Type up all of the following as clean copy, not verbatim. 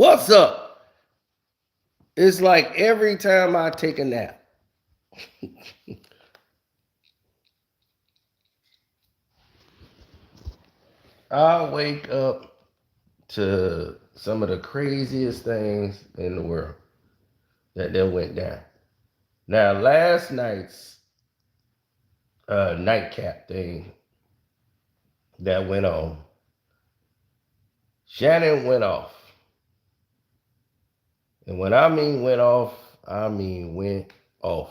What's up? It's like every time I take a nap, I wake up to some of the craziest things in the world that went down. Now, last night's nightcap thing that went on, Shannon went off. And when I mean went off, I mean went off.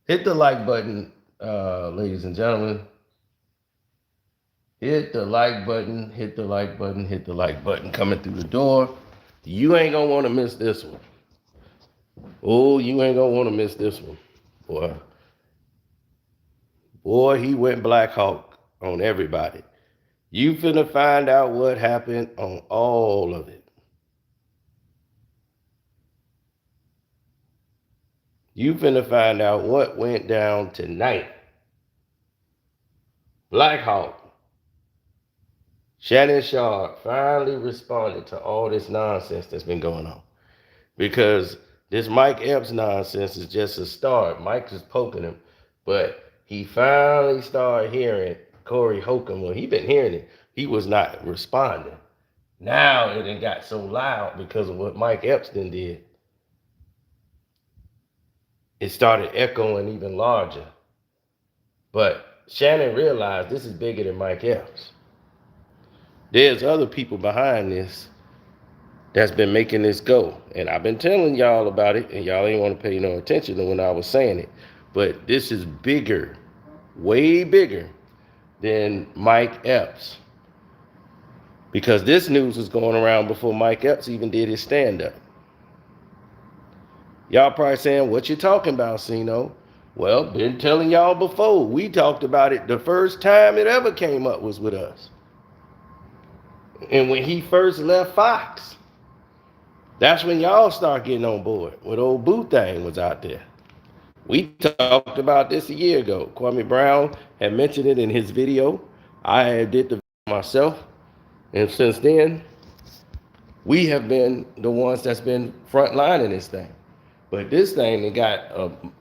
Hit the like button, ladies and gentlemen. Hit the like button, hit the like button, hit the like button coming through the door. You ain't gonna wanna miss this one. Oh, you ain't gonna wanna miss this one. Boy, boy, he went Black Hawk on everybody. You finna find out what happened on all of it. You finna find out what went down tonight. Black Hawk. Shannon Sharpe finally responded to all this nonsense that's been going on. Because this Mike Epps nonsense is just a start. Mike is poking him, but he finally started hearing Corey Holcomb. Well, he been hearing it. He was not responding. Now it done got so loud because of what Mike Epps did. It started echoing even larger. But Shannon realized this is bigger than Mike Epps. There's other people behind this that's been making this go. And I've been telling y'all about it, and y'all ain't want to pay no attention to when I was saying it. But this is bigger, way bigger than Mike Epps. Because this news was going around before Mike Epps even did his stand-up. Y'all probably saying, what you talking about, Sino? Well, been telling y'all before. We talked about it the first time it ever came up was with us. And when he first left Fox, that's when y'all start getting on board. When old Boo Thing was out there. We talked about this a year ago. Kwame Brown had mentioned it in his video. I did the video myself. And since then, we have been the ones that's been frontlining this thing. But this thing,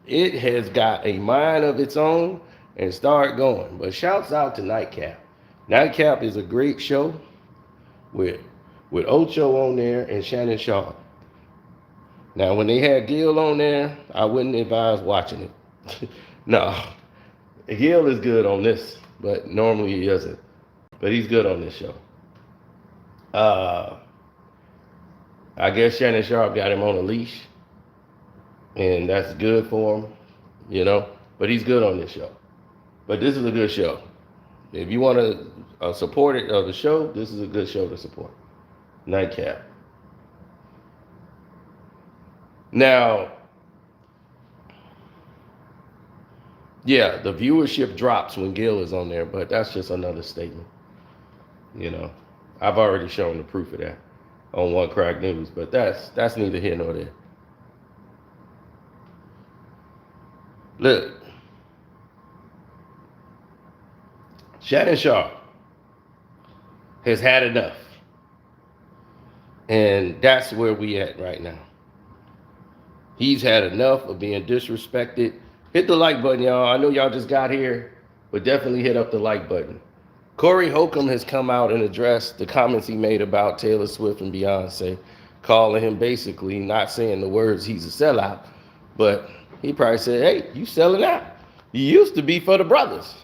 it has got a mind of its own and start going. But shouts out to Nightcap. Nightcap is a great show with Ocho on there and Shannon Sharpe. Now, when they had Gil on there, I wouldn't advise watching it. No, Gil is good on this, but normally he isn't. But he's good on this show. I guess Shannon Sharpe got him on a leash, and that's good for him, you know. But he's good on this show. But this is a good show. If you want to support it the show, this is a good show to support. Nightcap. Now, yeah, the viewership drops when Gil is on there, but that's just another statement. You know, I've already shown the proof of that on One Crack News, but that's neither here nor there. Look, Shannon Sharpe has had enough, and that's where we at right now. He's had enough of being disrespected. Hit the like button, y'all. I know y'all just got here, but definitely hit up the like button. Corey Holcomb has come out and addressed the comments he made about Taylor Swift and Beyonce, calling him basically, not saying the words he's a sellout, but he probably said, hey, you selling out. You used to be for the brothers.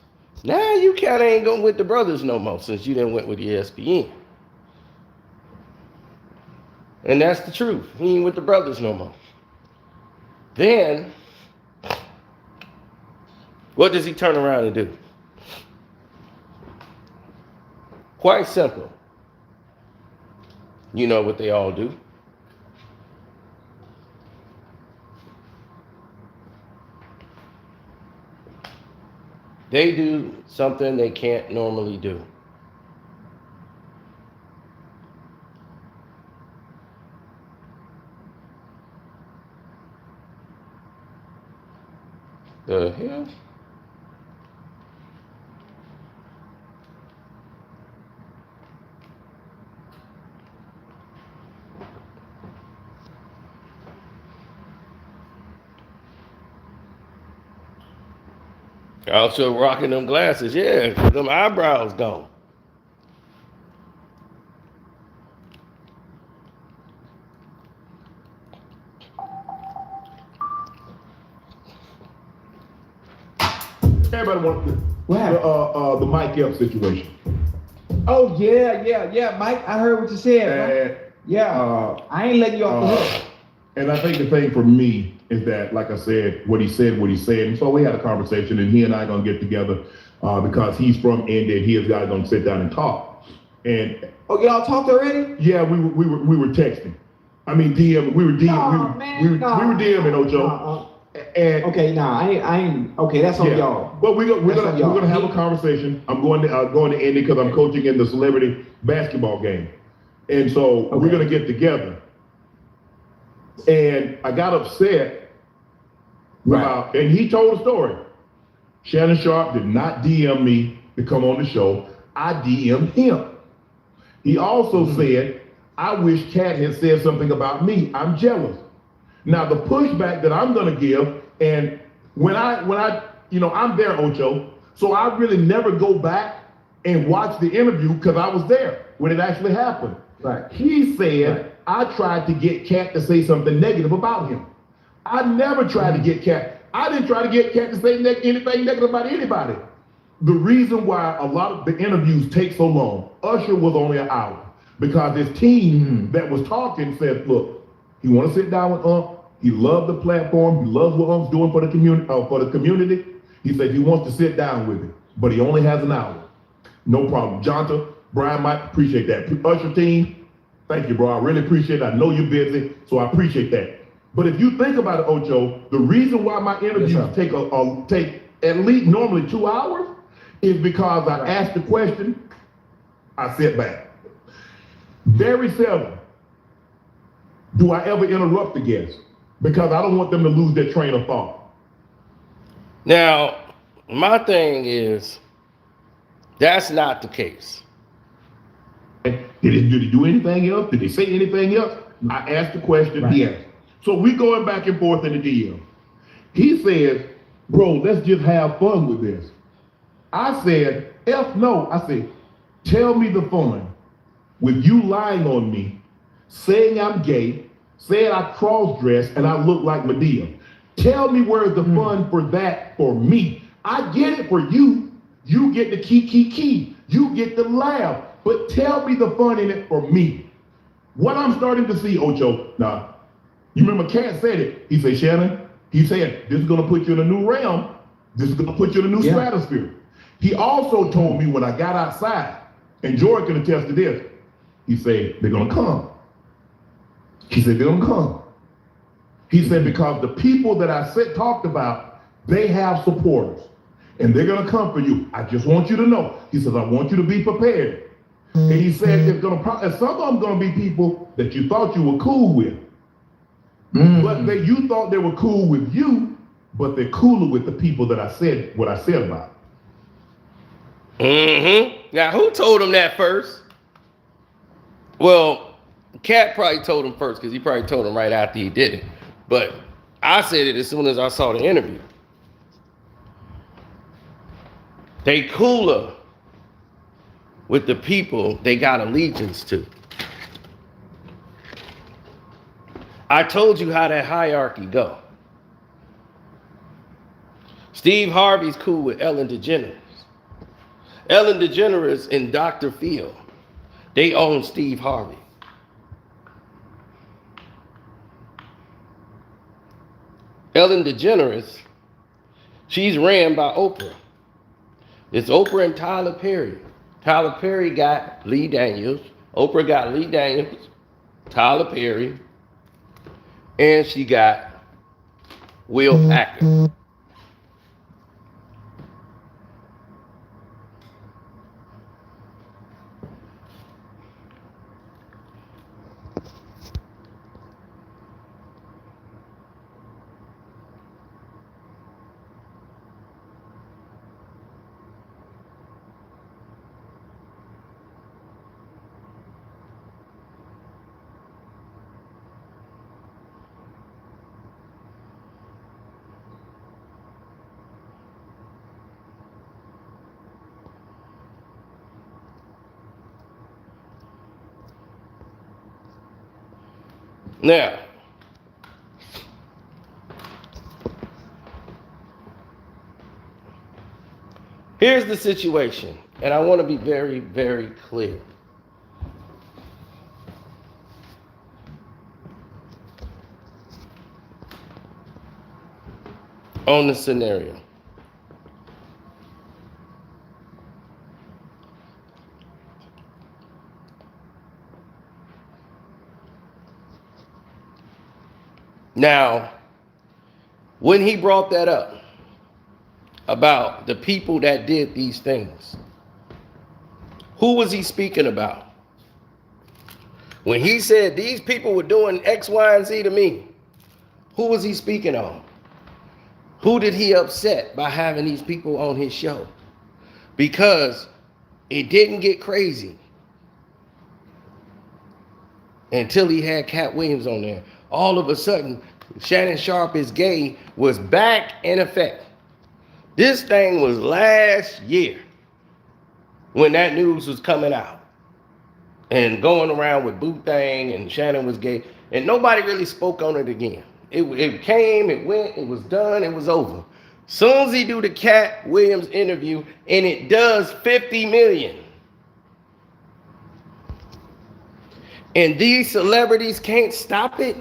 Now you kind of ain't going with the brothers no more since you didn't went with ESPN. And that's the truth. He ain't with the brothers no more. Then, what does he turn around and do? Quite simple. You know what they all do. They do something they can't normally do. The hell? Also rocking them glasses, yeah, 'cause them eyebrows gone. Everybody wants What happened? the Mike Epps situation. Oh yeah, Mike. I heard what you said, bro. Yeah, I ain't letting you off the hook. And I think the thing for me is that, like I said, what he said, and so we had a conversation, and he and I are gonna get together because he's from Indy, and he and guys gonna sit down and talk. And Oh, y'all talked already? yeah, we were texting. I mean, DM. We were DM. No, man, we were DMing Ocho. And okay, nah, I ain't. Okay, that's on y'all. But we're gonna have a He- conversation. I'm going to Indy because I'm coaching in the celebrity basketball game, and so we're gonna get together. And I got upset about, and he told a story. Shannon Sharpe did not DM me to come on the show. I DM'd him. He also said, I wish Kat had said something about me. I'm jealous. Now the pushback that I'm gonna give, and when I I'm there, Ocho, so I really never go back and watch the interview because I was there when it actually happened. Right. He said, I tried to get Kat to say something negative about him. I never tried to get Kat. I didn't try to get Kat to say anything negative about anybody. The reason why a lot of the interviews take so long, Usher was only an hour because his team that was talking said, look, he want to sit down with Ump. He loved the platform. He loves what Ump's doing for the community. He said he wants to sit down with him, but he only has an hour. No problem. Jonta, Brian might appreciate that. Usher team, thank you, bro. I really appreciate it. I know you're busy, so I appreciate that. But if you think about it, Ocho, the reason why my interviews take at least normally 2 hours is because I ask the question, I sit back. Very seldom do I ever interrupt the guest because I don't want them to lose their train of thought. Now, my thing is, that's not the case. Did he do anything else? Did they say anything else? I asked the question, he answered. So we going back and forth in the DM. He said, bro, let's just have fun with this. I said, F no. I said, tell me the fun with you lying on me, saying I'm gay, saying I cross-dress and I look like Medea. Tell me where's the fun for that for me. I get it for you. You get the key. You get the laugh. But tell me the fun in it for me. What I'm starting to see, Ocho, now, you remember Kat said it. He said, Shannon, he said, this is going to put you in a new realm. This is going to put you in a new stratosphere. He also told me when I got outside, and Jordan can attest to this, he said, they're going to come. He said, they're going to come. He said, because the people that I talked about, they have supporters. And they're going to come for you. I just want you to know. He says, I want you to be prepared. And he said, some of them going to be people that you thought you were cool with. But you thought they were cool with you, but they're cooler with the people that I said what I said about. Now, who told him that first? Well, Kat probably told him first because he probably told him right after he did it. But I said it as soon as I saw the interview. They cooler with the people they got allegiance to. I told you how that hierarchy go. Steve Harvey's cool with Ellen DeGeneres. Ellen DeGeneres and Dr. Phil, they own Steve Harvey. Ellen DeGeneres, she's ran by Oprah. It's Oprah and Tyler Perry. Tyler Perry got Lee Daniels. Oprah got Lee Daniels, Tyler Perry, and she got Will Packer. Now, here's the situation, and I want to be very, very clear. On the scenario. Now, when he brought that up about the people that did these things, who was he speaking about? When he said these people were doing X, Y, and Z to me, who was he speaking on? Who did he upset by having these people on his show? Because it didn't get crazy until he had Cat Williams on there. All of a sudden, Shannon Sharpe is gay was back in effect. This thing was last year when that news was coming out and going around with Boo Thang and Shannon was gay, and nobody really spoke on it again. It came, it went, it was done, it was over. Soon as he do the Cat Williams interview, and it does 50 million. And these celebrities can't stop it.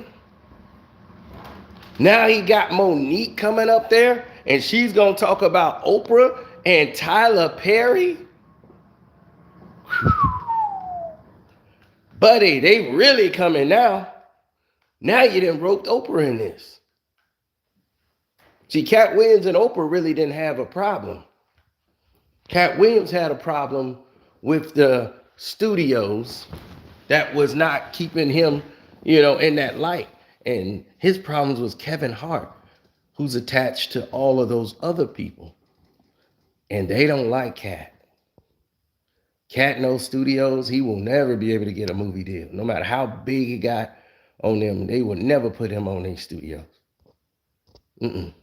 Now he got Monique coming up there, and she's going to talk about Oprah and Tyler Perry. Buddy, they really coming now. Now you done roped Oprah in this. See, Cat Williams and Oprah really didn't have a problem. Cat Williams had a problem with the studios that was not keeping him, in that light. And his problems was Kevin Hart, who's attached to all of those other people. And they don't like Cat. Cat knows studios, he will never be able to get a movie deal. No matter how big he got on them, they would never put him on their studios. They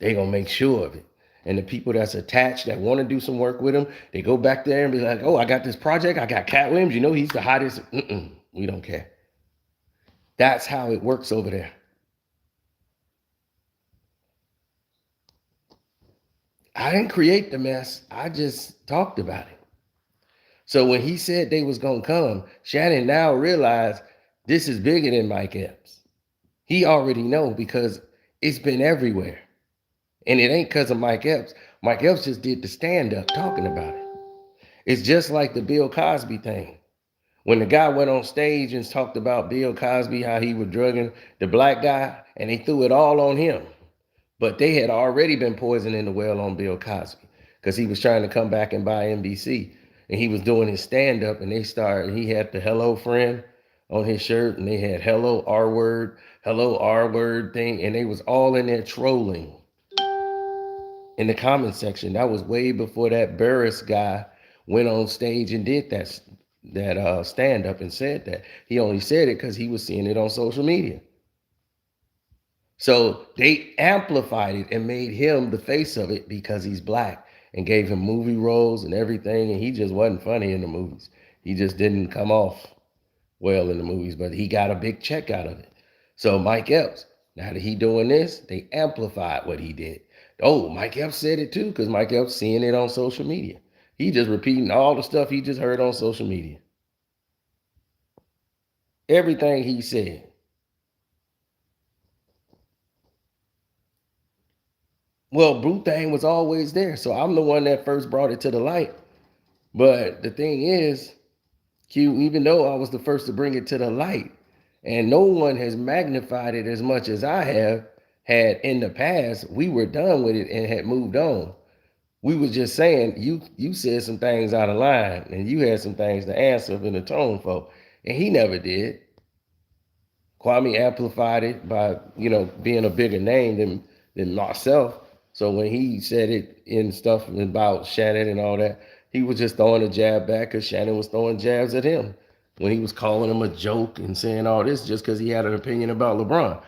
gonna make sure of it. And the people that's attached that want to do some work with him, they go back there and be like, oh, I got this project, I got Cat Williams, he's the hottest. We don't care. That's how it works over there. I didn't create the mess. I just talked about it. So when he said they was going to come, Shannon now realized this is bigger than Mike Epps. He already know because it's been everywhere. And it ain't because of Mike Epps. Mike Epps just did the stand-up talking about it. It's just like the Bill Cosby thing. When the guy went on stage and talked about Bill Cosby, how he was drugging the black guy, and they threw it all on him. But they had already been poisoning the well on Bill Cosby because he was trying to come back and buy NBC. And he was doing his stand-up, and he had the hello friend on his shirt, and they had hello R word thing, and they was all in there trolling in the comment section. That was way before that Burris guy went on stage and did that stand-up and said that. He only said it because he was seeing it on social media. So they amplified it and made him the face of it because he's black and gave him movie roles and everything. And he just wasn't funny in the movies. He just didn't come off well in the movies, but he got a big check out of it. So Mike Epps, now that he doing this, they amplified what he did. Oh, Mike Epps said it too because Mike Epps seeing it on social media. He just repeating all the stuff he just heard on social media. Everything he said. Well, Boo Thang was always there, so I'm the one that first brought it to the light. But the thing is, Q, even though I was the first to bring it to the light, and no one has magnified it as much as I have had in the past, we were done with it and had moved on. We was just saying, you said some things out of line, and you had some things to answer in the tone for, and he never did. Kwame amplified it by, being a bigger name than myself. So when he said it in stuff about Shannon and all that, he was just throwing a jab back because Shannon was throwing jabs at him when he was calling him a joke and saying all this just because he had an opinion about LeBron.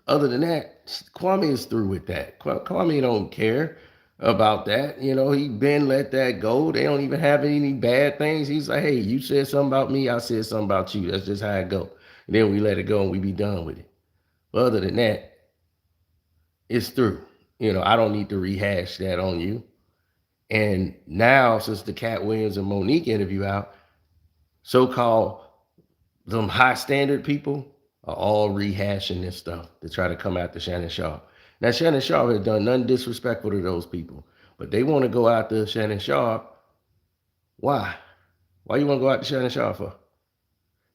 Other than that, Kwame is through with that. Kwame don't care about that. He been let that go. They don't even have any bad things. He's like, hey, you said something about me, I said something about you. That's just how it go. And then we let it go and we be done with it. But other than that, it's through. I don't need to rehash that on you. And now, since the Cat Williams and Monique interview out, so-called them high standard people are all rehashing this stuff to try to come after Shannon Sharpe. Now, Shannon Sharpe has done nothing disrespectful to those people, but they want to go after Shannon Sharpe. Why? Why you want to go after Shannon Sharpe for?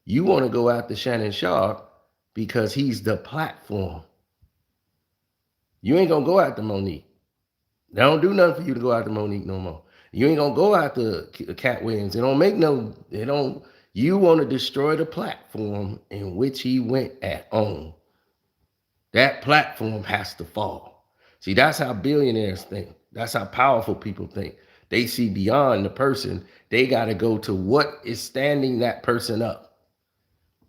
You want to go after Shannon Sharpe because he's the platform. You ain't gonna go after Monique. They don't do nothing for you to go after Monique no more. You ain't gonna go after Cat Williams. You want to destroy the platform in which he went on. That platform has to fall. See, that's how billionaires think. That's how powerful people think. They see beyond the person. They got to go to what is standing that person up.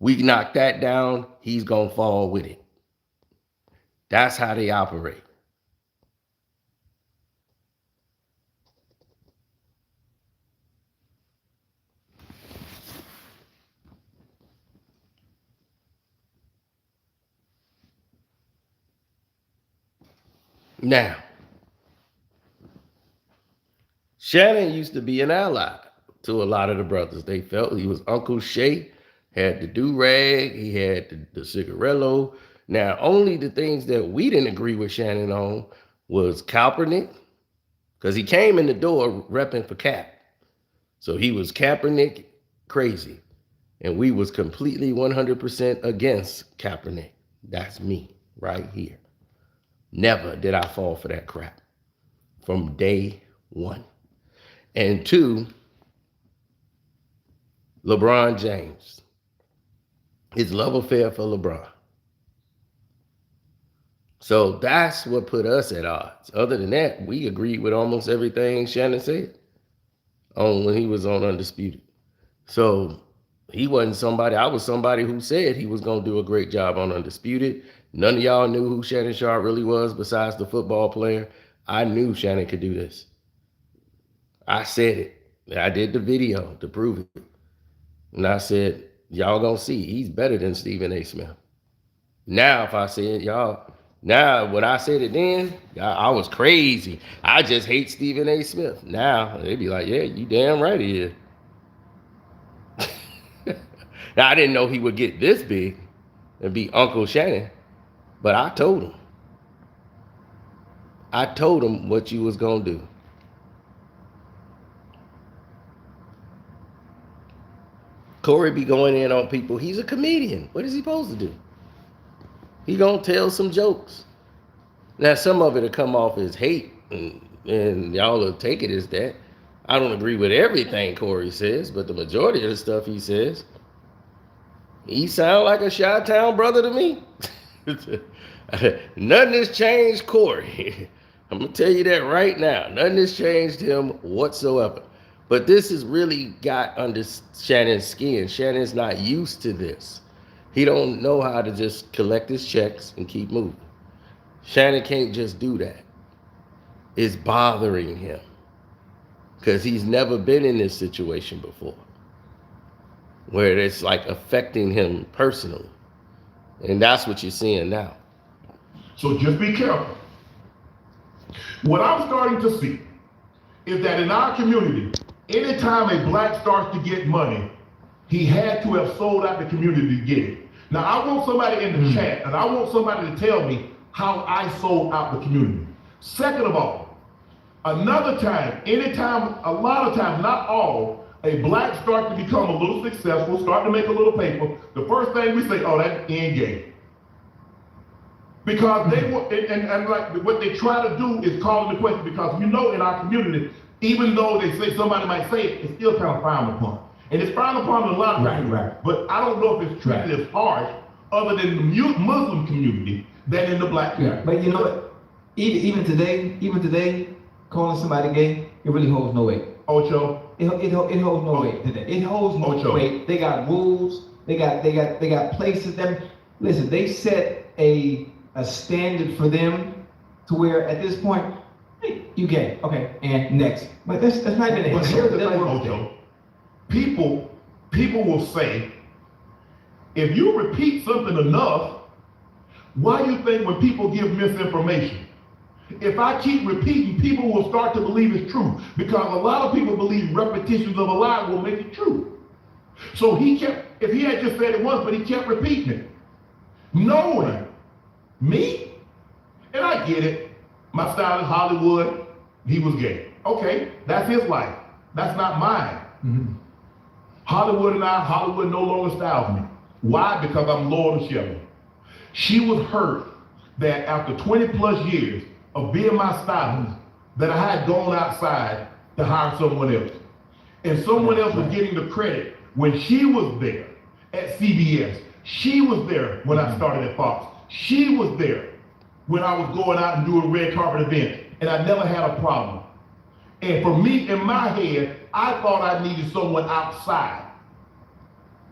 We knock that down, he's going to fall with it. That's how they operate. Now, Shannon used to be an ally to a lot of the brothers. They felt he was Uncle Shay, had the do-rag, he had the cigarello. Now, only the things that we didn't agree with Shannon on was Kaepernick, because he came in the door repping for Cap. So he was Kaepernick crazy. And we was completely 100% against Kaepernick. That's me right here. Never did I fall for that crap from day one. And two, LeBron James. His love affair for LeBron. So that's what put us at odds. Other than that, we agreed with almost everything Shannon said when he was on Undisputed. So he wasn't somebody, I was somebody who said he was going to do a great job on Undisputed. None of y'all knew who Shannon Sharpe really was besides the football player. I knew Shannon could do this. I said it. I did the video to prove it. And I said, y'all gonna see, he's better than Stephen A. Smith. Now, if I said, when I said it then, I was crazy. I just hate Stephen A. Smith. Now, they'd be like, yeah, you damn right he is. Now, I didn't know he would get this big and be Uncle Shannon, but I told him. I told him what you was gonna do. Corey be going in on people. He's a comedian. What is he supposed to do? He gonna tell some jokes. Now, some of it will come off as hate, and y'all will take it as that. I don't agree with everything Corey says, but the majority of the stuff he says, he sound like a Chi-Town brother to me. Nothing has changed Corey. I'm gonna tell you that right now. Nothing has changed him whatsoever. But this has really got under Shannon's skin. Shannon's not used to this. He don't know how to just collect his checks and keep moving. Shannon can't just do that. It's bothering him because he's never been in this situation before where it's like affecting him personally. And that's what you're seeing now. So just be careful. What I'm starting to see is that in our community, anytime a black starts to get money, he had to have sold out the community to get it. Now, I want somebody in the chat, and I want somebody to tell me how I sold out the community. Second of all, another time, anytime, a lot of times, not all, a black start to become a little successful, start to make a little paper, the first thing we say, oh, that's end game. Because they want, and like what they try to do is call into question, because you know in our community, even though they say somebody might say it, it's still kind of frowned upon. And it's frowned upon in a lot of ways. Right. But I don't know if it's treated as harsh other than the Muslim community than in the black community. But you know what? Even today, calling somebody gay, it really holds no weight. Ocho. It holds no weight today. It holds no weight. They got rules. They got places. Listen, they set a standard for them to where at this point, hey, you gay, okay, and next. But that's not even it. But here's the thing, Ocho. People will say If you repeat something enough, why do you think when people give misinformation? If I keep repeating, people will start to believe it's true, because a lot of people believe repetitions of a lie will make it true. So if he had just said it once, but he kept repeating it, knowing me, and I get it, my style is Hollywood, he was gay. Okay, that's his life. That's not mine. Mm-hmm. Hollywood no longer styles me. Why? Because I'm loyal to Shelly. She was hurt that after 20 plus years of being my stylist, that I had gone outside to hire someone else. And someone else was getting the credit when she was there at CBS. She was there when I started at Fox. She was there when I was going out and doing red carpet events, and I never had a problem. And for me, in my head, I thought I needed someone outside.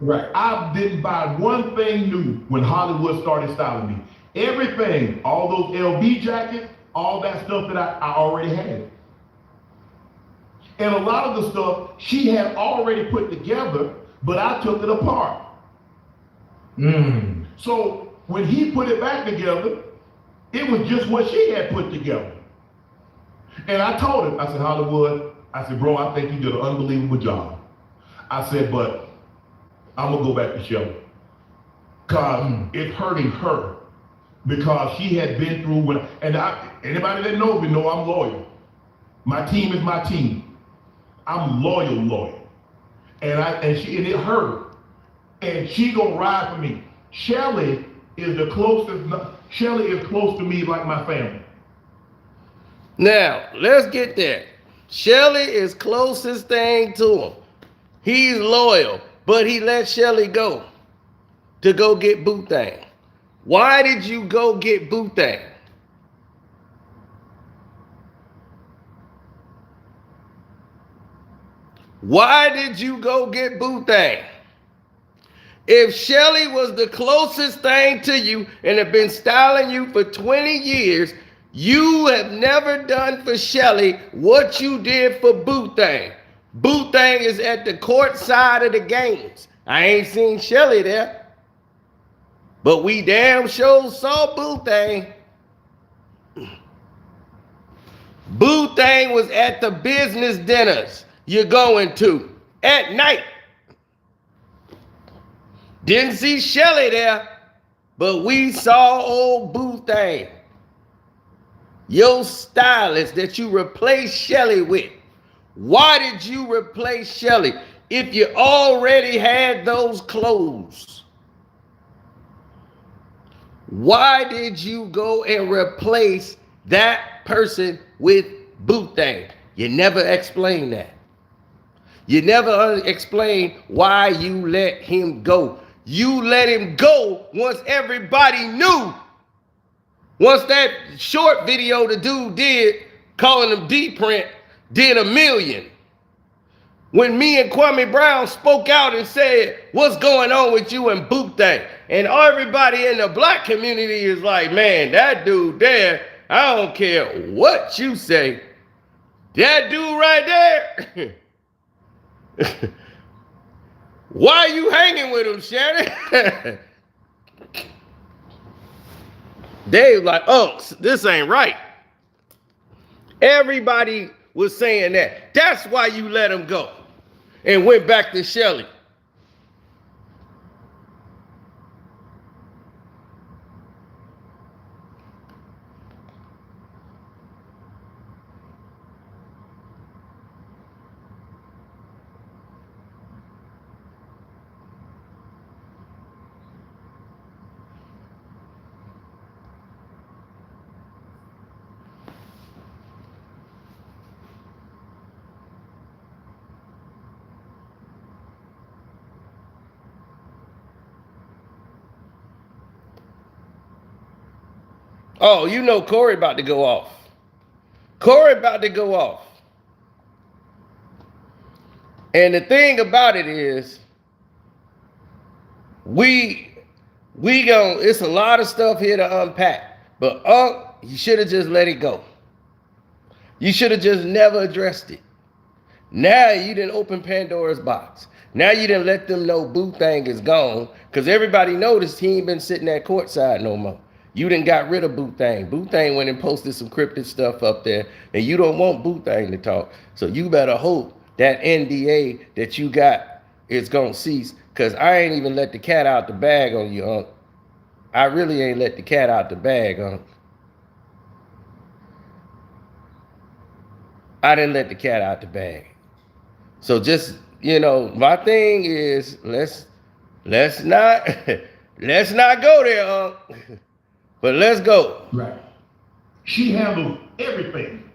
Right. I didn't buy one thing new when Hollywood started styling me. Everything, all those LB jackets, all that stuff that I already had. And a lot of the stuff she had already put together, but I took it apart. So when he put it back together, it was just what she had put together. And I told him, I said, Hollywood, I said, bro, I think you did an unbelievable job. I said, but I'm gonna go back to Shelly. Cause it's hurting her. Because she had been through anybody that knows me know I'm loyal. My team is my team. I'm loyal. And it hurt. And she gonna ride for me. Shelly is close to me like my family. Now, let's get there. Shelly is closest thing to him. He's loyal, but he let Shelly go to go get Boo-Thang. Why did you go get Boo-Thang? Why did you go get Boo-Thang? If Shelly was the closest thing to you and had been styling you for 20 years, you have never done for Shelly what you did for Boo-Thang. Boo-Thang is at the court side of the games. I ain't seen Shelly there, but we damn sure saw Boo-Thang. Boo-Thang was at the business dinners you're going to at night. Didn't see Shelly there, but we saw old Boo-Thang. Your stylist that you replaced Shelly with. Why did you replace Shelly if you already had those clothes? Why did you go and replace that person with Boo-Thang? You never explained that. You never explained why you let him go. You let him go once everybody knew. Once that short video the dude did, calling him D-Print, did 1 million. When me and Kwame Brown spoke out and said, what's going on with you and Boo-Thang? And everybody in the black community is like, man, that dude there, I don't care what you say. That dude right there. Why are you hanging with him, Shannon? They like, oh, this ain't right. Everybody was saying that. That's why you let him go and went back to Shelly. Oh, you know Corey about to go off. Corey about to go off. And the thing about it is, it's a lot of stuff here to unpack. But you should have just let it go. You should have just never addressed it. Now you didn't open Pandora's box. Now you didn't let them know Boo Thang is gone, because everybody noticed he ain't been sitting at courtside no more. You didn't got rid of Boo Thang. Boo Thang went and posted some cryptic stuff up there, and you don't want Boo Thang to talk. So you better hope that NDA that you got is gonna cease, because I ain't even let the cat out the bag on you, Unc. I really ain't let the cat out the bag, Unc. I didn't let the cat out the bag. So just, my thing is let's not let's not go there, Unc. But let's go. Right. She handles everything.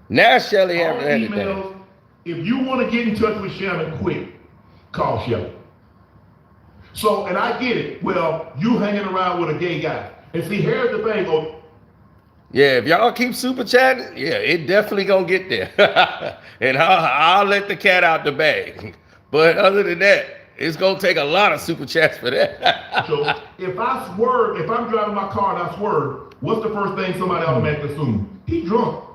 Now Shelly All has the everything. emails. If you want to get in touch with Shannon quick, call Shelly. So, and I get it. Well, you hanging around with a gay guy. And see, here's the thing. Yeah, if y'all keep super chatting, yeah, it definitely gonna get there. And I'll let the cat out the bag. But other than that, it's gonna take a lot of super chats for that. So if I swerve, if I'm driving my car and I swerve, what's the first thing somebody automatically assumes? He drunk.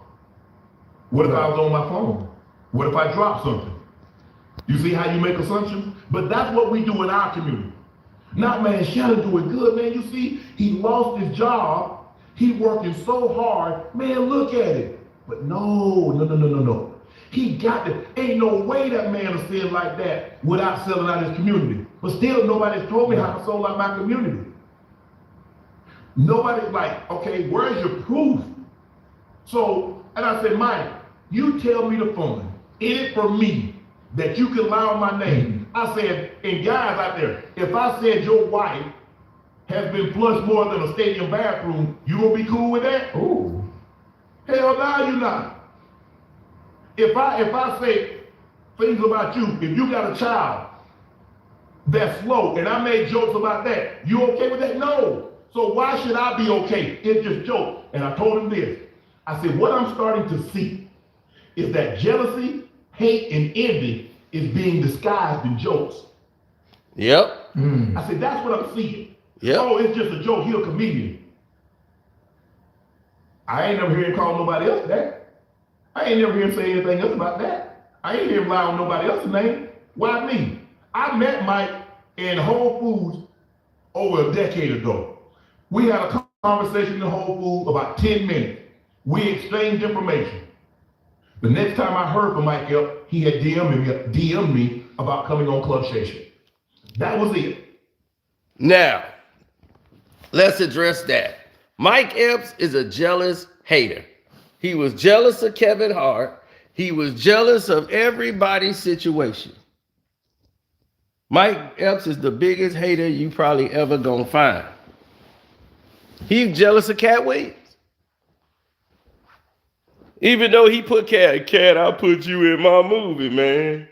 What if I was on my phone? What if I dropped something? You see how you make assumptions? But that's what we do in our community. Not, man, Shannon doing good, man. You see, he lost his job. He working so hard. Man, look at it. But no. He got it. Ain't no way that man is sin like that without selling out his community. But still, nobody's told me how to sell out my community. Nobody's like, okay, where's your proof? So, and I said, Mike, you tell me the fund in it for me that you can lie on my name. I said, and guys out there, if I said your wife has been flushed more than a stadium bathroom, you gonna be cool with that? Ooh. Hell no, you not. If I say things about you, if you got a child that's slow and I made jokes about that, you okay with that? No. So why should I be okay? It's just joke. And I told him this. I said, what I'm starting to see is that jealousy, hate, and envy is being disguised in jokes. Yep. I said, that's what I'm seeing. Yep. Oh, it's just a joke. He a comedian. I ain't never heard him call nobody else that. I ain't never heard him say anything else about that. I ain't hear him lie on nobody else's name. Why me? I met Mike in Whole Foods over a decade ago. We had a conversation in Whole Foods about 10 minutes. We exchanged information. The next time I heard from Mike Epps, he had DM'd me about coming on Club Station. That was it. Now, let's address that. Mike Epps is a jealous hater. He was jealous of Kevin Hart. He was jealous of everybody's situation. Mike Epps is the biggest hater you probably ever gonna find. He's jealous of Cat Williams. Even though he put Cat, I'll put you in my movie, man.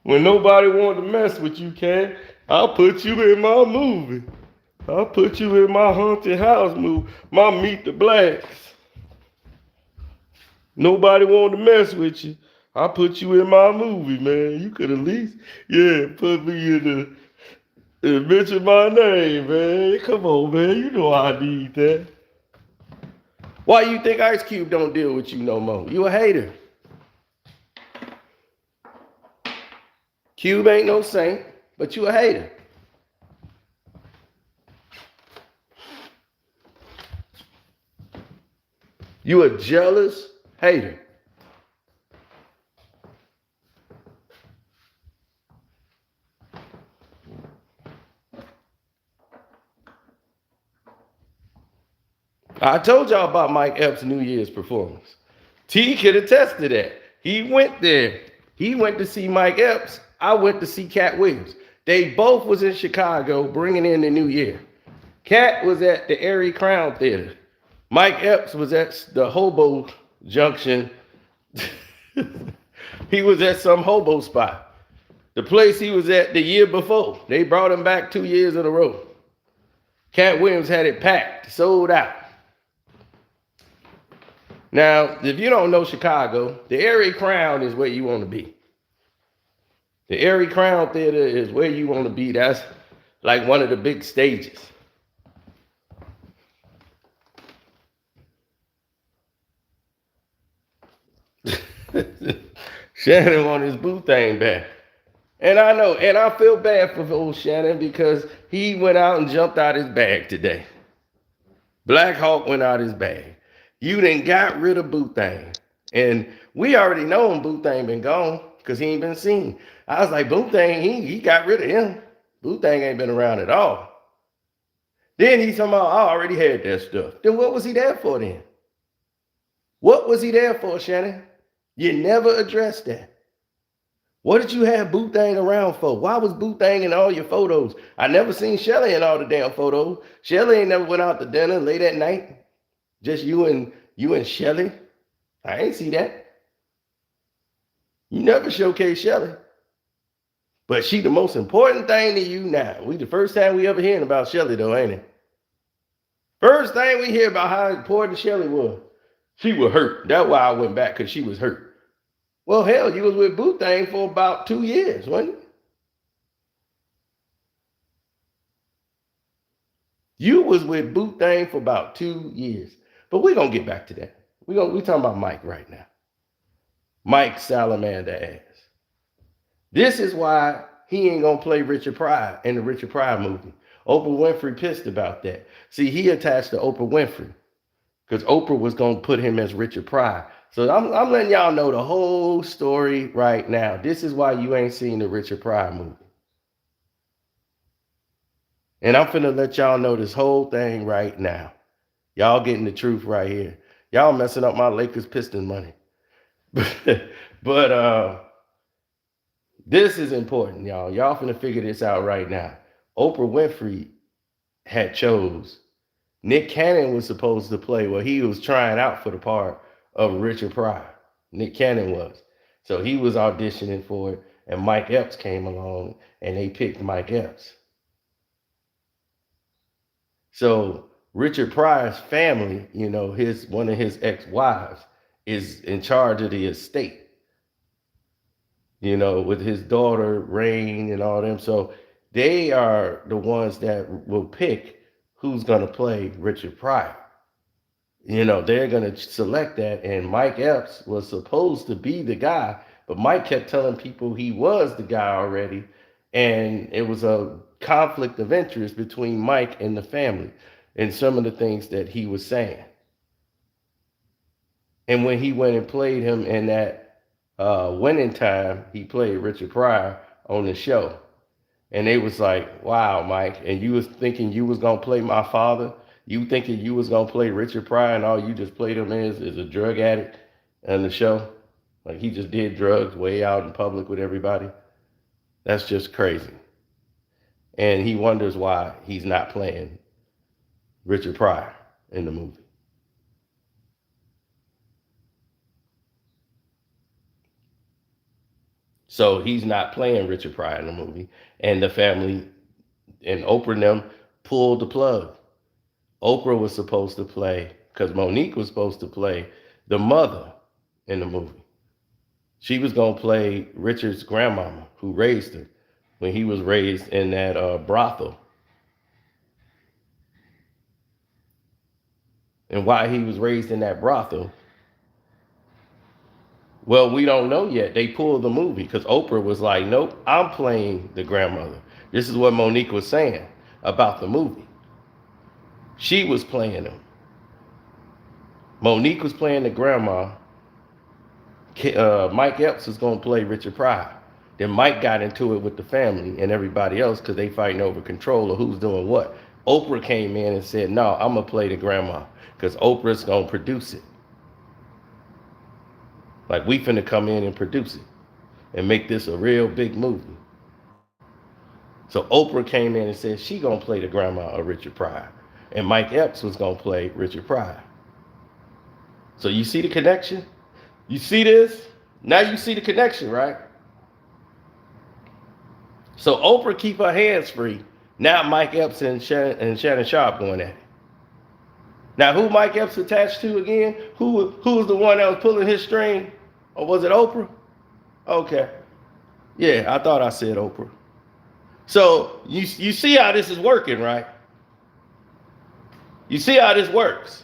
When nobody wanted to mess with you, Cat, I'll put you in my movie. I'll put you in my haunted house movie, my Meet the Blacks. Nobody wanted to mess with you. I put you in my movie, man. You could at least, put me in mention my name, man. Come on, man. You know I need that. Why you think Ice Cube don't deal with you no more? You a hater. Cube ain't no saint, but you a hater. You a jealous hater. I told y'all about Mike Epps' New Year's performance. T could attest to that. He went there. He went to see Mike Epps. I went to see Cat Williams. They both was in Chicago bringing in the new year. Cat was at the Erie Crown Theater. Mike Epps was at the Hobo Junction. He was at some hobo spot. The place he was at the year before. They brought him back 2 years in a row. Cat Williams had it packed, sold out. Now, if you don't know Chicago, the Erie Crown is where you want to be. The Erie Crown Theater is where you want to be. That's like one of the big stages. Shannon want his boo thing back. And I know, and I feel bad for old Shannon because he went out and jumped out his bag today. Black Hawk went out his bag. You done got rid of Boothang. And we already know him, Boothang been gone because he ain't been seen. I was like, Boothang, he got rid of him. Boothang ain't been around at all. Then he's talking about, I already had that stuff. Then what was he there for then? What was he there for, Shannon? You never addressed that. What did you have Boothang around for? Why was Boothang in all your photos? I never seen Shelly in all the damn photos. Shelly ain't never went out to dinner late at night. Just you and Shelly. I ain't see that. You never showcase Shelly. But she the most important thing to you now. We the first time we ever hearing about Shelly though, ain't it? First thing we hear about how important Shelly was. She was hurt. That's why I went back, because she was hurt. Well, hell, you was with Boothang for about 2 years, wasn't you? You was with Boothang for about 2 years. But we're going to get back to that. We talking about Mike right now. Mike Salamander ass. This is why he ain't going to play Richard Pryor in the Richard Pryor movie. Oprah Winfrey pissed about that. See, he attached to Oprah Winfrey because Oprah was going to put him as Richard Pryor. So I'm letting y'all know the whole story right now. This is why you ain't seen the Richard Pryor movie. And I'm finna let y'all know this whole thing right now. Y'all getting the truth right here. Y'all messing up my Lakers Pistons money. But this is important, y'all. Y'all finna figure this out right now. Oprah Winfrey had chose. Nick Cannon was supposed to play. Well, he was trying out for the part of Richard Pryor. Nick Cannon was. So he was auditioning for it, and Mike Epps came along, and they picked Mike Epps. So Richard Pryor's family, you know, one of his ex-wives is in charge of the estate, you know, with his daughter Rain and all them. So they are the ones that will pick who's going to play Richard Pryor. You know, they're going to select that. And Mike Epps was supposed to be the guy, but Mike kept telling people he was the guy already. And it was a conflict of interest between Mike and the family and some of the things that he was saying. And when he went and played him in that Winning Time, he played Richard Pryor on the show. And they was like, wow, Mike, and you was thinking you was going to play my father? You thinking you was going to play Richard Pryor and all you just played him is a drug addict on the show? Like he just did drugs way out in public with everybody? That's just crazy. And he wonders why he's not playing Richard Pryor in the movie. So he's not playing Richard Pryor in the movie. And the family and Oprah and them pulled the plug. Oprah was supposed to play, because Monique was supposed to play the mother in the movie. She was going to play Richard's grandmama who raised her when he was raised in that brothel. And why he was raised in that brothel, well, we don't know yet. They pulled the movie because Oprah was like, nope, I'm playing the grandmother. This is what Monique was saying about the movie. She was playing him. Monique was playing the grandma. Mike Epps was going to play Richard Pryor. Then Mike got into it with the family and everybody else because they fighting over control of who's doing what. Oprah came in and said, no, I'm going to play the grandma because Oprah's going to produce it. Like, we finna come in and produce it and make this a real big movie. So Oprah came in and said she gonna play the grandma of Richard Pryor. And Mike Epps was gonna play Richard Pryor. So you see the connection? You see this? Now you see the connection, right? So Oprah keep her hands free. Now Mike Epps and Shannon Sharpe going at it. Now who Mike Epps attached to again? Who was the one that was pulling his string? Or was it Oprah? Okay. Yeah, I thought I said Oprah. So you see how this is working, right? You see how this works.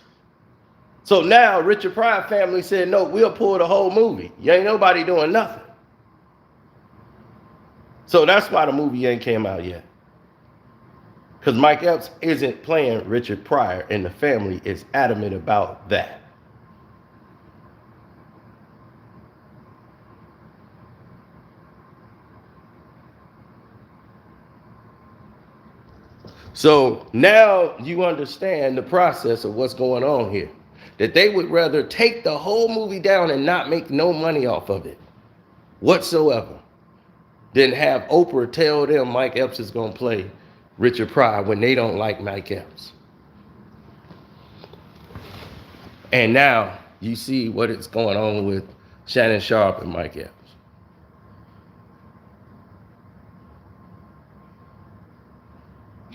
So now Richard Pryor family said, no, we'll pull the whole movie. You ain't nobody doing nothing. So that's why the movie ain't came out yet. Because Mike Epps isn't playing Richard Pryor, and the family is adamant about that. So now you understand the process of what's going on here. That they would rather take the whole movie down and not make no money off of it whatsoever than have Oprah tell them Mike Epps is going to play Richard Pryor when they don't like Mike Epps. And now you see what is going on with Shannon Sharpe and Mike Epps.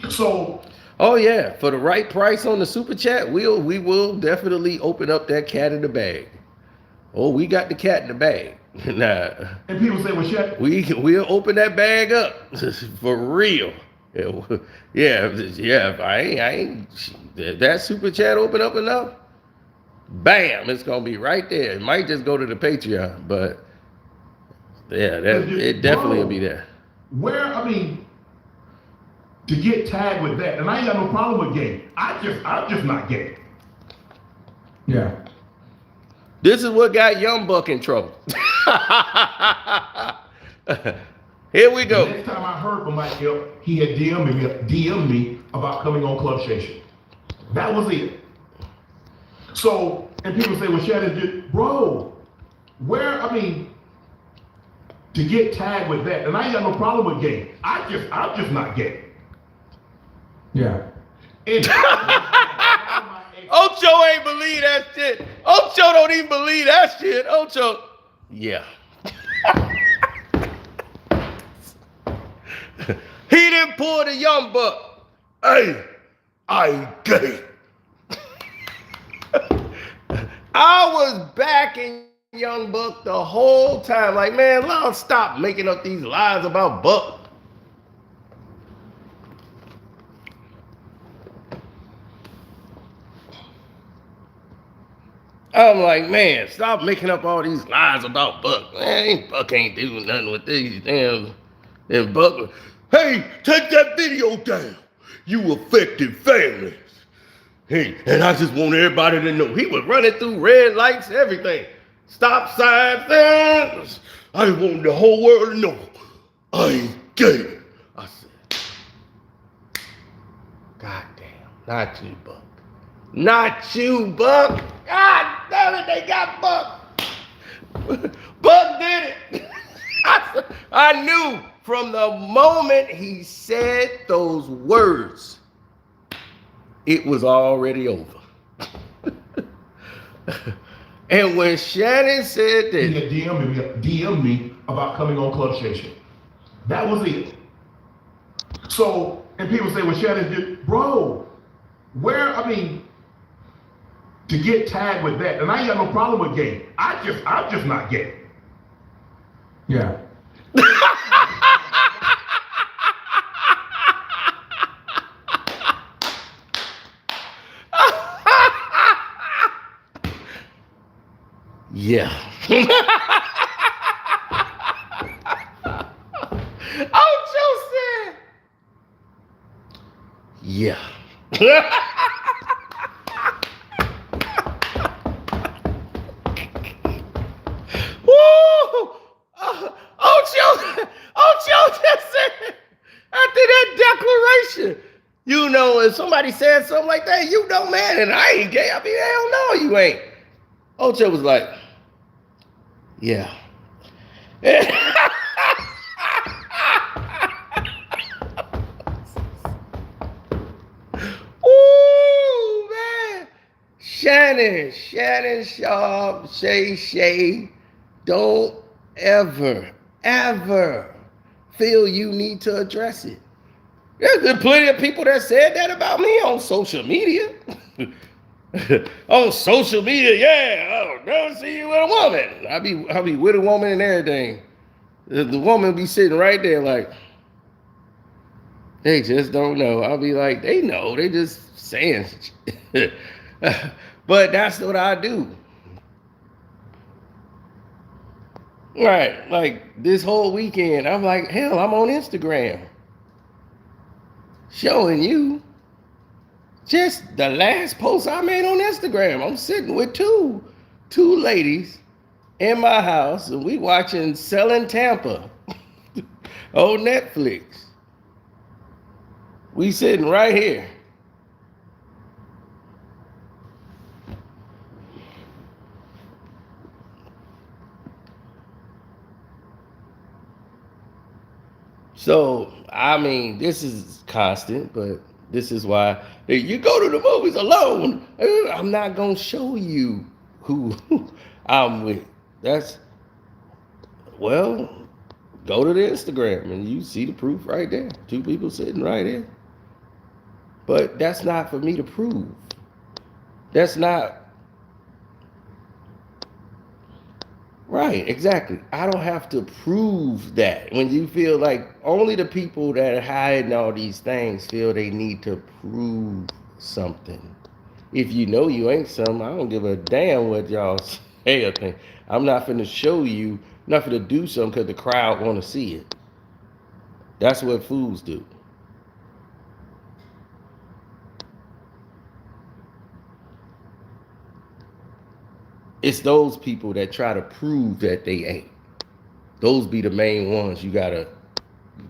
So, oh yeah, for the right price on the super chat, we will definitely open up that cat in the bag. Oh, we got the cat in the bag. Nah. and people say, well, shit. We'll open that bag up for real. Yeah. I ain't that super chat open up enough. Bam, it's gonna be right there. It might just go to the Patreon, but yeah, it definitely will be there. To get tagged with that, and I ain't got no problem with gay. I'm just not gay. Yeah. This is what got Young Buck in trouble. Here we go. The next time I heard from Mike Epps, he had DM'd me about coming on Club Station. That was it. So, and people say, well, Shannon, bro, to get tagged with that, and I ain't got no problem with gay. I'm just not gay. Yeah. Ocho ain't believe that shit. Ocho don't even believe that shit. Ocho, yeah. He didn't pull the Young Buck. Hey, I ain't gay. I was backing Young Buck the whole time. Like, man, let's stop making up these lies about Buck. I'm like, man, stop making up all these lies about Buck. Man, Buck ain't doing nothing with these damn Buck. Hey, take that video down. You affected families. Hey, and I just want everybody to know he was running through red lights, everything. Stop signs. I want the whole world to know I ain't gay. I said, God damn, not you, Buck. Not you, Buck. God damn it, they got Buck. Buck did it. I knew from the moment he said those words, it was already over. And when Shannon said that, he had DM'd me about coming on Club Station. That was it. So, and people say, well, Shannon, bro, to get tagged with that, and I ain't got no problem with gay. I'm just not gay. Yeah. yeah. Ocho said, yeah. Ocho just said, after that declaration, you know, if somebody said something like that, you know, man, and I ain't gay. I mean, hell no, you ain't. Ocho was like, yeah. Ooh, man. Shannon Sharpe, Shay, don't ever feel you need to address it. There's plenty of people that said that about me on social media. On social media, yeah, I'll never see you with a woman. I'll be with a woman and everything. The woman be sitting right there like, they just don't know. I'll be like, they know, they just saying shit. But that's what I do. Right. Like this whole weekend, I'm like, hell, I'm on Instagram showing you just the last post I made on Instagram. I'm sitting with two ladies in my house, and we watching Selling Tampa on Netflix. We sitting right here. So, I mean, this is constant, but this is why you go to the movies alone. I'm not going to show you who I'm with. That's, well, go to the Instagram and you see the proof right there. Two people sitting right there. But that's not for me to prove. That's not right, exactly. I don't have to prove that. When you feel like only the people that are hiding all these things feel they need to prove something. If you know you ain't something, I don't give a damn what y'all say or think. I'm not finna show you, not finna do something because the crowd want to see it. That's what fools do. It's those people that try to prove that they ain't. Those be the main ones you gotta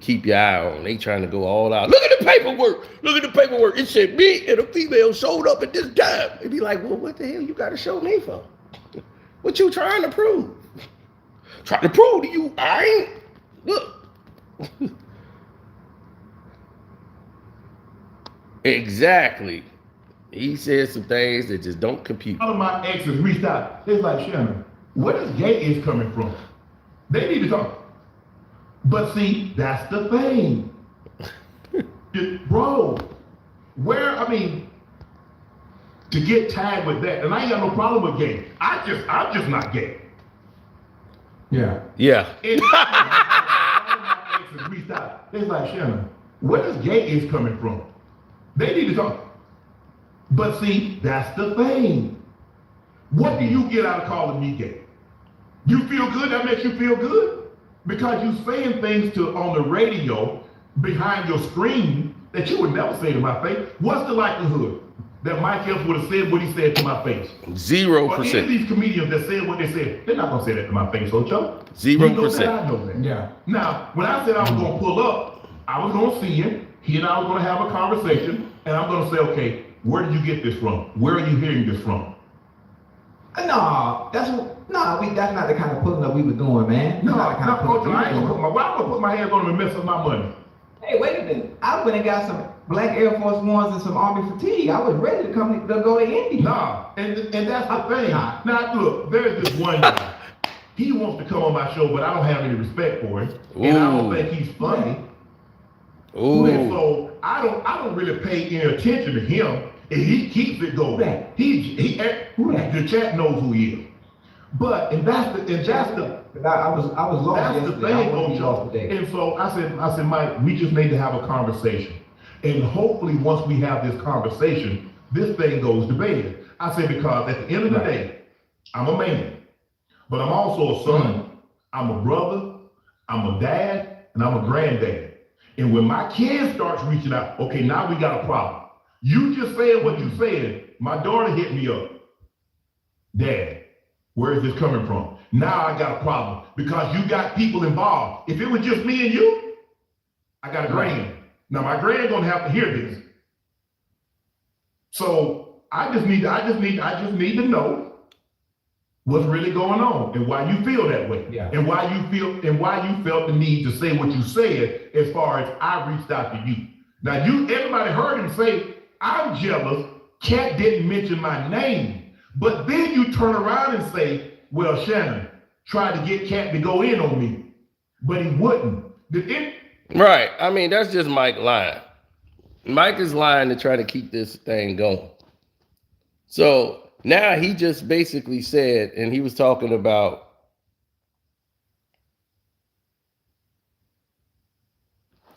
keep your eye on. They trying to go all out. Look at the paperwork. Look at the paperwork. It said me and a female showed up at this time. They be like, well, what the hell you gotta show me for? What you trying to prove? Trying to prove to you I ain't. Look. Exactly. He said some things that just don't compute. All of my exes reached out. It's like, Shannon, where this gay is coming from? They need to talk. But see, that's the thing. Bro, to get tagged with that, and I ain't got no problem with gay. I'm just not gay. Yeah. Yeah. And all of my exes reached out. It's like, Shannon, where this gay is coming from? They need to talk. But see, that's the thing. What do you get out of calling me gay? You feel good? That makes you feel good? Because you saying things on the radio behind your screen that you would never say to my face. What's the likelihood that Mike Epps would have said what he said to my face? 0%. Or any of these comedians that said what they said, they're not gonna say that to my face, Ocho. 0%. You know that, I know that. Yeah. Now, when I said I was gonna pull up, I was gonna see him. He and I were gonna have a conversation, and I'm gonna say, okay, where did you get this from? Where are you hearing this from? That's not the kind of pulling up we were doing, man. No, That's not the kind of Coach, pulling up I we ain't were gonna doing. I'm gonna put my hands on him and mess up my money. Hey, wait a minute. I went and got some black Air Force Ones and some Army fatigue. I was ready to go to Indy. Nah, and that's the thing. Now, look, there's this one guy. He wants to come on my show, but I don't have any respect for him. And I don't think he's funny. Ooh. And so I don't really pay any attention to him, and he keeps it going. Right. The chat knows who he is. But and that's the I was lost that's the yesterday. thing, I won't be lost Ocho. today. And so I said, Mike, we just need to have a conversation. And hopefully once we have this conversation, this thing goes to bed. I said, because at the end of the day, I'm a man, but I'm also a son, I'm a brother, I'm a dad, and I'm a granddad. And when my kid starts reaching out, okay, now we got a problem. You just saying what you said. My daughter hit me up. Dad, where is this coming from? Now I got a problem because you got people involved. If it was just me and you, I got a grand. Now my grand gonna have to hear this. So I just need to know what's really going on and why you feel that way. Yeah. And why you felt the need to say what you said as far as I reached out to you. Now everybody heard him say, I'm jealous, Cat didn't mention my name. But then you turn around and say, well, Shannon tried to get Cat to go in on me, but he wouldn't. Right. I mean, that's just Mike lying. Mike is lying to try to keep this thing going. So now he just basically said, and he was talking about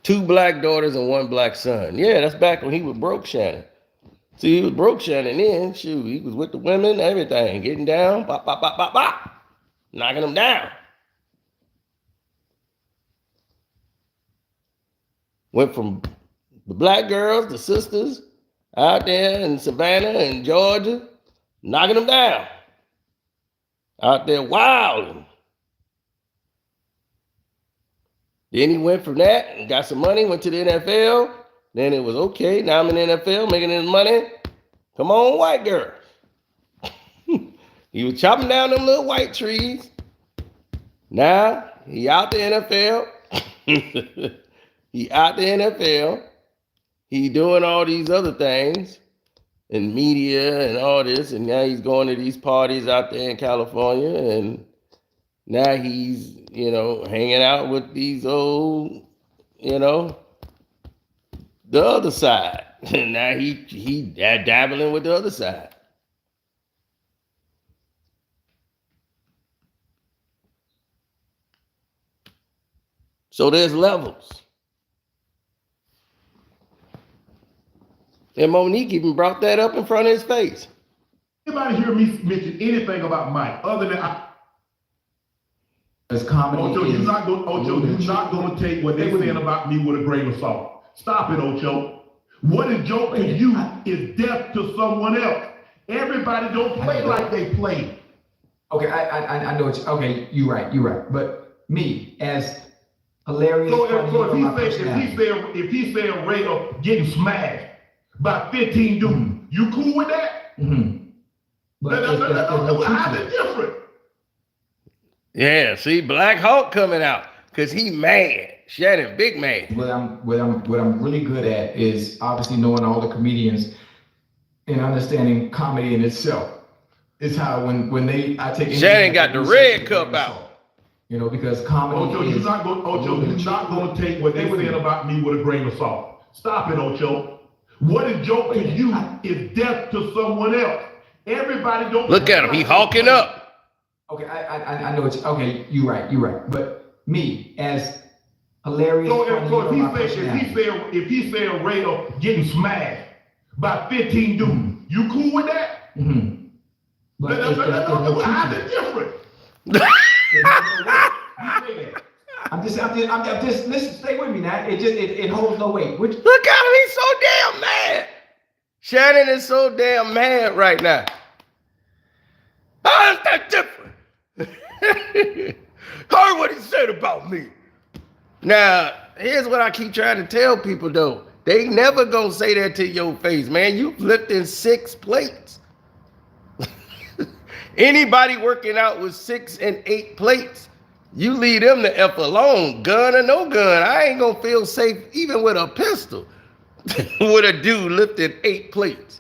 two black daughters and one black son. Yeah, that's back when he was broke Shannon. See, he was broke Shannon then. Shoot, he was with the women, everything, getting down, bop, bop, bop, bop, bop, knocking them down. Went from the black girls, the sisters, out there in Savannah and Georgia, knocking them down. Out there wilding. Then he went from that and got some money, went to the NFL. Then it was okay, now I'm in the NFL, making his money. Come on, white girl. He was chopping down them little white trees. Now he out the NFL. He out the NFL. He doing all these other things in media and all this. And now he's going to these parties out there in California. And now he's, hanging out with these old, the other side. And now he dabbling with the other side. So there's levels. And Monique even brought that up in front of his face. Anybody hear me mention anything about Mike other than as comedy? Ocho, you're not going to take what they're saying about me with a grain of salt. Stop it, Ocho. What is joke to you is death to someone else. Everybody don't play like they play. Okay, I know it's okay. You're right. But me as hilarious. So if he's saying Ray getting smashed by 15 dudes, you cool with that? Mm-hmm. But how's it different? Yeah, see, Black Hulk coming out because he mad. Shannon, big man. What I'm really good at is obviously knowing all the comedians and understanding comedy in itself. It's how when I take Shannon got the red cup out. Because comedy Ocho, you're not going to take what they're saying about me with a grain of salt. Stop it, Ocho. What is joke to you is death to someone else. Everybody don't look at him. He hawking up. Okay, I know it's okay. You're right. But me as hilarious. So if he's saying Ray getting smashed by 15 dudes, you cool with that? Mm-hmm. But how's it different? I'm just listen, stay with me now. It holds no weight. Look at him, he's so damn mad. Shannon is so damn mad right now. How is that different? Heard what he said about me. Now, here's what I keep trying to tell people though. They never gonna say that to your face, man. You lifting 6 plates. Anybody working out with 6 and 8 plates, you leave them the F alone, gun or no gun. I ain't gonna feel safe even with a pistol with a dude lifting 8 plates.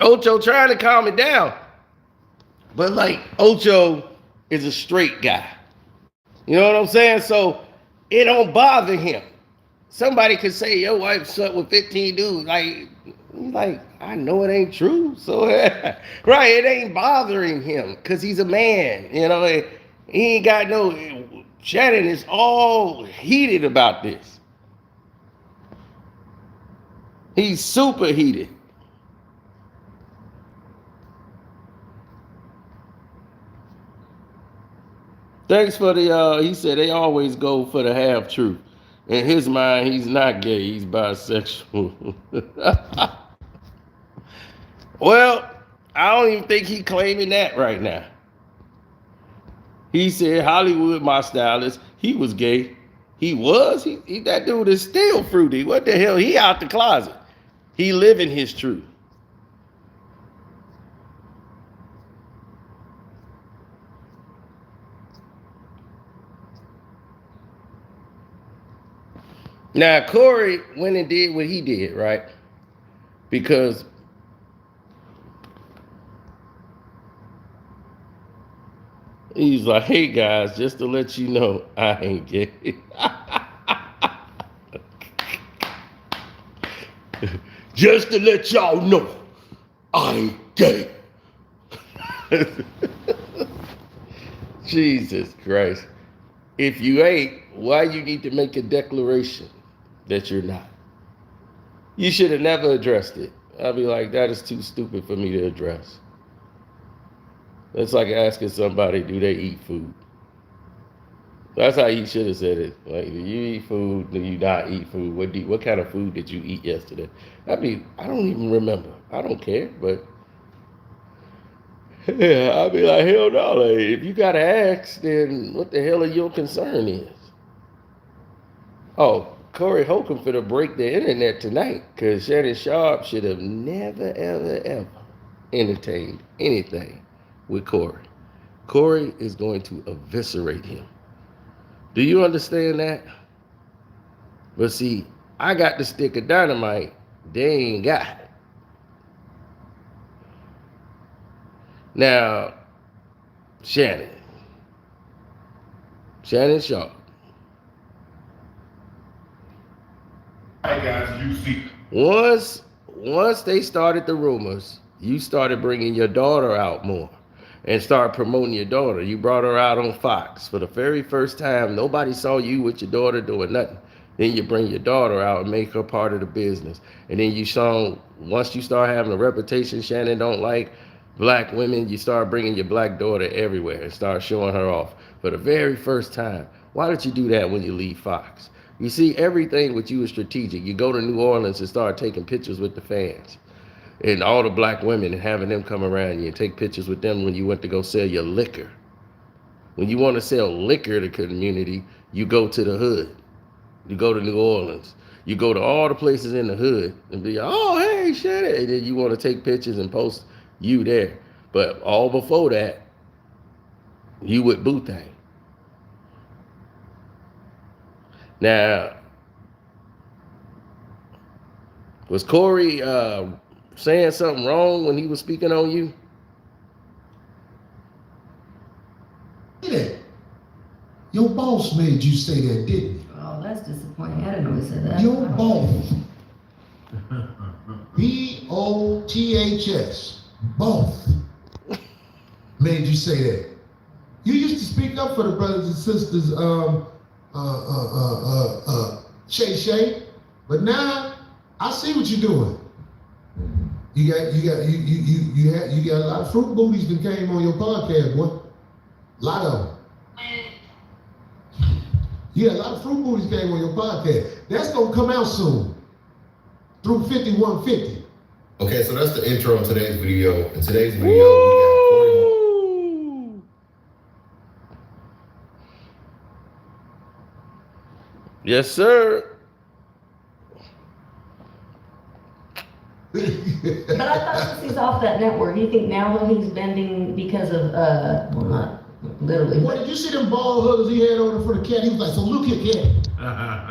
Ocho trying to calm it down. But like Ocho is a straight guy. You know what I'm saying? So it don't bother him. Somebody could say your wife slept with 15 dudes. Like, I know it ain't true. So, right, it ain't bothering him because he's a man. He ain't got no, Shannon is all heated about this. He's super heated. Thanks for he said they always go for the half truth. In his mind, he's not gay, he's bisexual. Well, I don't even think he claiming that right now. He said Hollywood, my stylist, he was gay. He was? He that dude is still fruity. What the hell? He out the closet. He living his truth. Now, Corey went and did what he did, right? Because he's like, hey, guys, just to let you know, I ain't gay. Just to let y'all know, I ain't gay. Jesus Christ. If you ain't, why you need to make a declaration that you're not? You should have never addressed it. I'll be like, that is too stupid for me to address. It's like asking somebody, do they eat food? That's how you should have said it. Like, do you eat food? Do you not eat food? What kind of food did you eat yesterday? I don't even remember. I don't care, but yeah, I'll be like, hell no. Like, if you gotta ask, then what the hell are your concern is? Oh, Corey Holcomb finna break the internet tonight because Shannon Sharpe should have never, ever, ever entertained anything with Corey. Corey is going to eviscerate him. Do you understand that? But see, I got the stick of dynamite. They ain't got it. Now, Shannon. Shannon Sharpe. All right, guys, you see. Once they started the rumors, you started bringing your daughter out more and start promoting your daughter. You brought her out on Fox for the very first time. Nobody saw you with your daughter doing nothing. Then you bring your daughter out and make her part of the business. And then once you start having a reputation Shannon don't like black women, you start bringing your black daughter everywhere and start showing her off for the very first time. Why did you do that when you leave Fox? You see, everything with you is strategic. You go to New Orleans and start taking pictures with the fans and all the black women and having them come around you and take pictures with them when you went to go sell your liquor. When you want to sell liquor to the community, you go to the hood. You go to New Orleans. You go to all the places in the hood and be, oh, hey, Shannon. And then you want to take pictures and post you there. But all before that, you with Boothang. Now, was Corey saying something wrong when he was speaking on you? Your boss made you say that, didn't he? Oh, that's disappointing. I didn't know he said that. Your boss. B-O-T-H-S. Both. Made you say that. You used to speak up for the brothers and sisters, Shay, but now I see what you're doing. You got a lot of fruit booties that came on your podcast, boy. A lot of them. Yeah, a lot of fruit booties came on your podcast. That's gonna come out soon. Through 5150. Okay, so that's the intro in today's video. In today's video, we got Corey. Yes, sir. But I thought since he's off that network, you think now though he's bending because of, well, not literally. What did you see them ball huggers he had on for the cat? He was like, so look here, cat.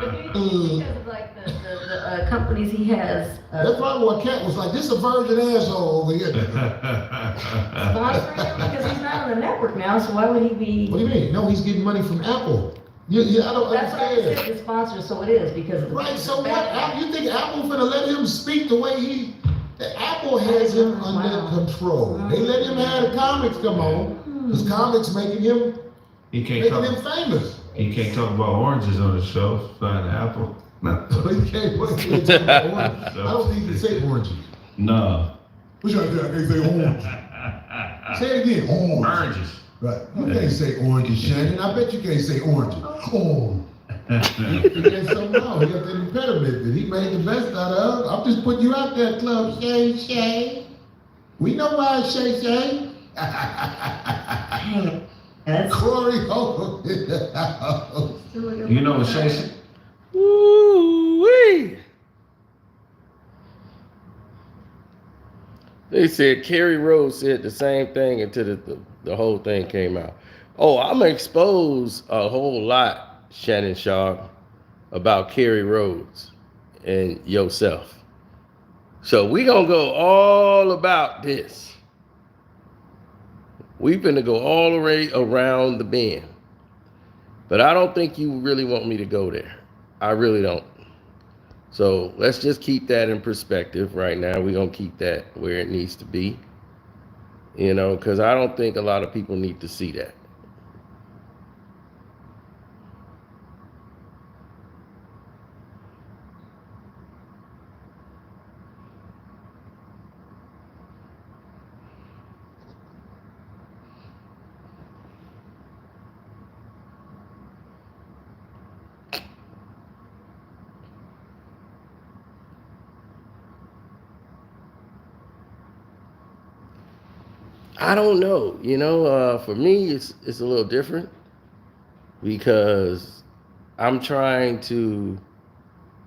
But do you think because of like the companies he has. That's probably what cat was like. This a virgin asshole over here. Sponsoring him because he's not on the network now, so why would he be? What do you mean? No, he's getting money from Apple. Yeah, I don't That's what I understand. said, the sponsor, so it is because of the. Right, so what? You think Apple finna let him speak the way he? Apple has him under control. They let him have the comics come on, because comics making him famous. He can't talk about oranges on the show. Find Apple. No. He can't talk about oranges. I don't think he can say oranges. No. What you gotta do? I can't say orange. Say it again. Orange. Oranges. Right. You can't say oranges, Shannon. I bet you can't say oranges. Oh. He got something wrong. He got that impediment that he made the best out of. I'm just putting you out there, Club Shay. We know why it's Shay. That's Corey Holcomb in the house. You know what Shay said? Woo-wee. They said Kerry Rose said the same thing until the whole thing came out. Oh, I'm gonna expose a whole lot, Shannon Sharpe, about Kerry Rhodes and yourself. So we gonna go all about this. We finna go all the way around the bend. But I don't think you really want me to go there. I really don't. So let's just keep that in perspective right now. We're gonna keep that where it needs to be. You know, because I don't think a lot of people need to see that. I don't know. For me, it's a little different because I'm trying to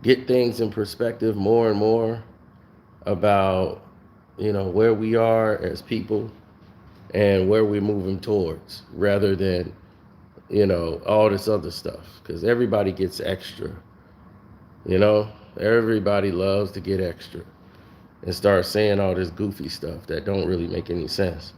get things in perspective more and more about, where we are as people and where we're moving towards rather than, all this other stuff. Because everybody gets extra, everybody loves to get extra and start saying all this goofy stuff that don't really make any sense.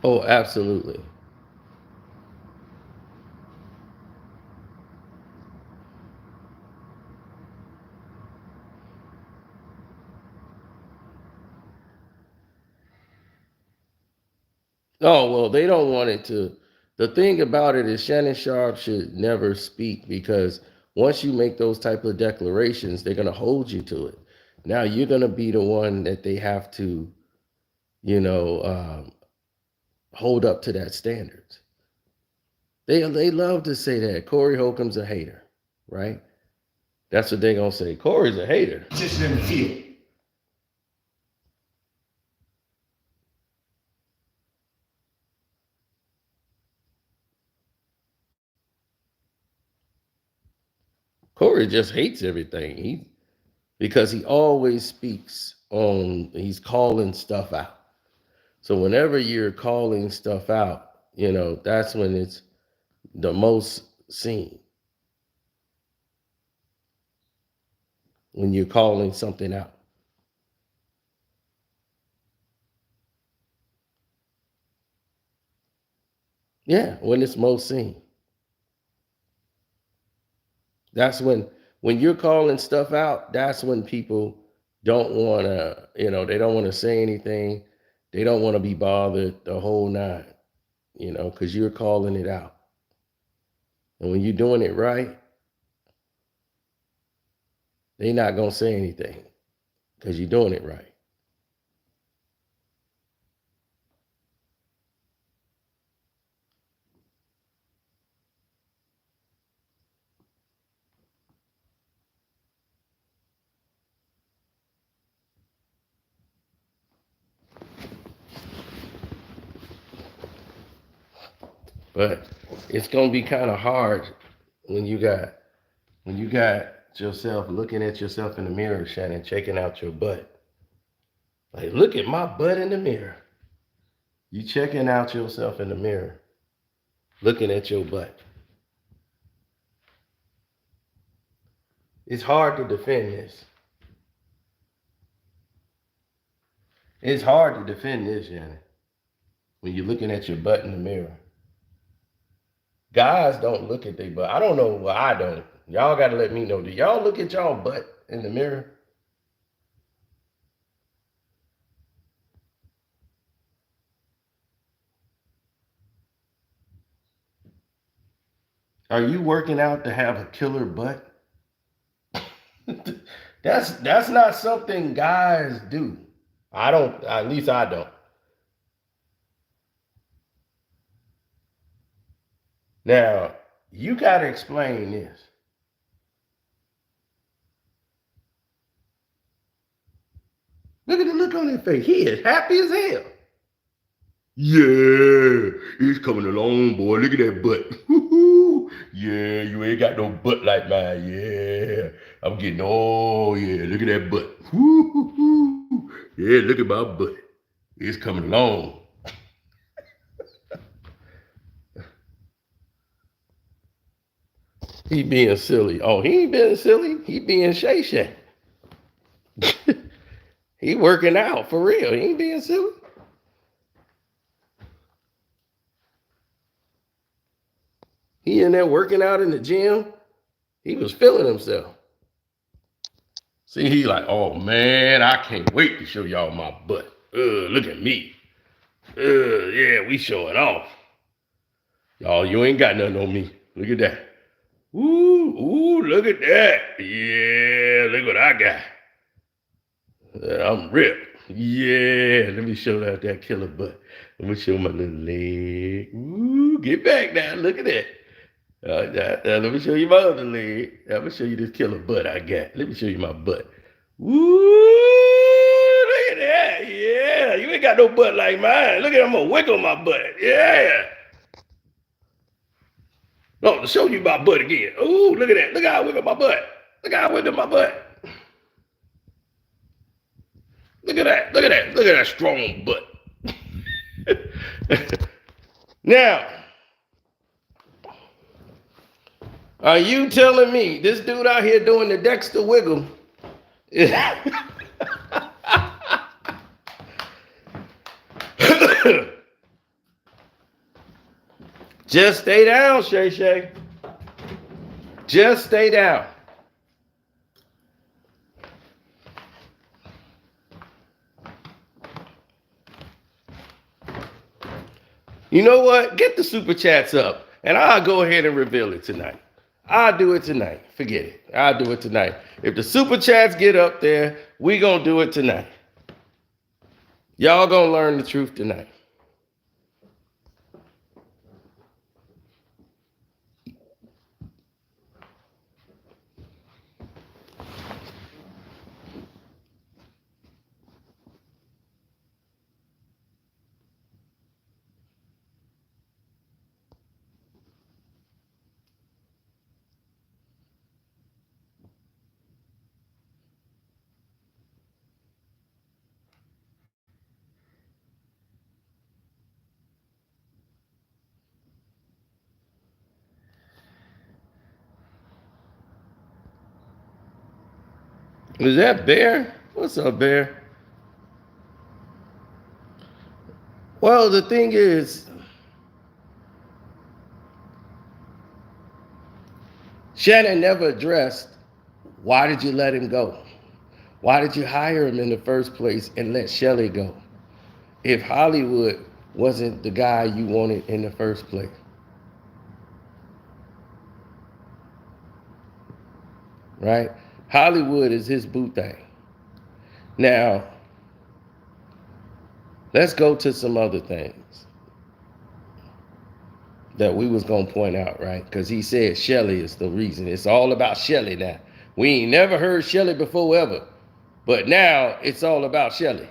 Oh, absolutely. Oh, well, they don't want it to. The thing about it is Shannon Sharpe should never speak because once you make those type of declarations, they're going to hold you to it. Now you're going to be the one that they have to, you know, hold up to that standards. They love to say that Corey Holcomb's a hater, right? That's what they're going to say. Corey's a hater. Just let me feel. Corey just hates everything. Because he always speaks on, he's calling stuff out. So whenever you're calling stuff out, that's when it's the most seen. When you're calling something out. Yeah, when it's most seen. That's when you're calling stuff out, that's when people don't want to, they don't want to say anything. They don't want to be bothered the whole nine, because you're calling it out. And when you're doing it right, they're not going to say anything because you're doing it right. But it's gonna be kind of hard when you got yourself looking at yourself in the mirror, Shannon, checking out your butt. Like, look at my butt in the mirror. You checking out yourself in the mirror, looking at your butt. It's hard to defend this. It's hard to defend this, Shannon, when you're looking at your butt in the mirror. Guys don't look at their butt. I don't know. Well, I don't. Y'all got to let me know. Do y'all look at y'all butt in the mirror? Are you working out to have a killer butt? That's not something guys do. I don't. At least I don't. Now, you got to explain this. Look at the look on his face. He is happy as hell. Yeah, it's coming along, boy. Look at that butt. Yeah, you ain't got no butt like mine. Yeah, I'm getting, oh, yeah, look at that butt. Yeah, look at my butt. It's coming along. He being silly. Oh, he ain't being silly. He being shay-shay. He working out for real. He ain't being silly. He in there working out in the gym. He was feeling himself. See, he like, oh man, I can't wait to show y'all my butt. Look at me. Yeah, we showing off. Y'all, you ain't got nothing on me. Look at that. Ooh, look at that. Yeah, look what I got. I'm ripped. Yeah, let me show that killer butt. Let me show my little leg. Ooh, get back now. Look at that. Now let me show you my other leg. I'm gonna show you this killer butt I got. Let me show you my butt. Woo! Look at that. Yeah, you ain't got no butt like mine. Look at I'm gonna wiggle my butt. Yeah. No, to show you my butt again. Ooh, look at that. Look how I wiggle my butt. Look how I wiggle my butt. Look at that. Look at that. Look at that strong butt. Now, are you telling me this dude out here doing the Dexter wiggle? Just stay down, Shay Shay. Just stay down. You know what? Get the super chats up, and I'll go ahead and reveal it tonight. I'll do it tonight. Forget it. I'll do it tonight. If the super chats get up there, we gonna do it tonight. Y'all gonna learn the truth tonight. Is that Bear? What's up, Bear? Well, the thing is, Shannon never addressed, why did you let him go? Why did you hire him in the first place and let Shelly go? If Hollywood wasn't the guy you wanted in the first place. Right? Hollywood is his boo thing. Now, let's go to some other things that we was going to point out, right? Because he said Shelly is the reason. It's all about Shelly now. We ain't never heard Shelly before ever. But now it's all about Shelly.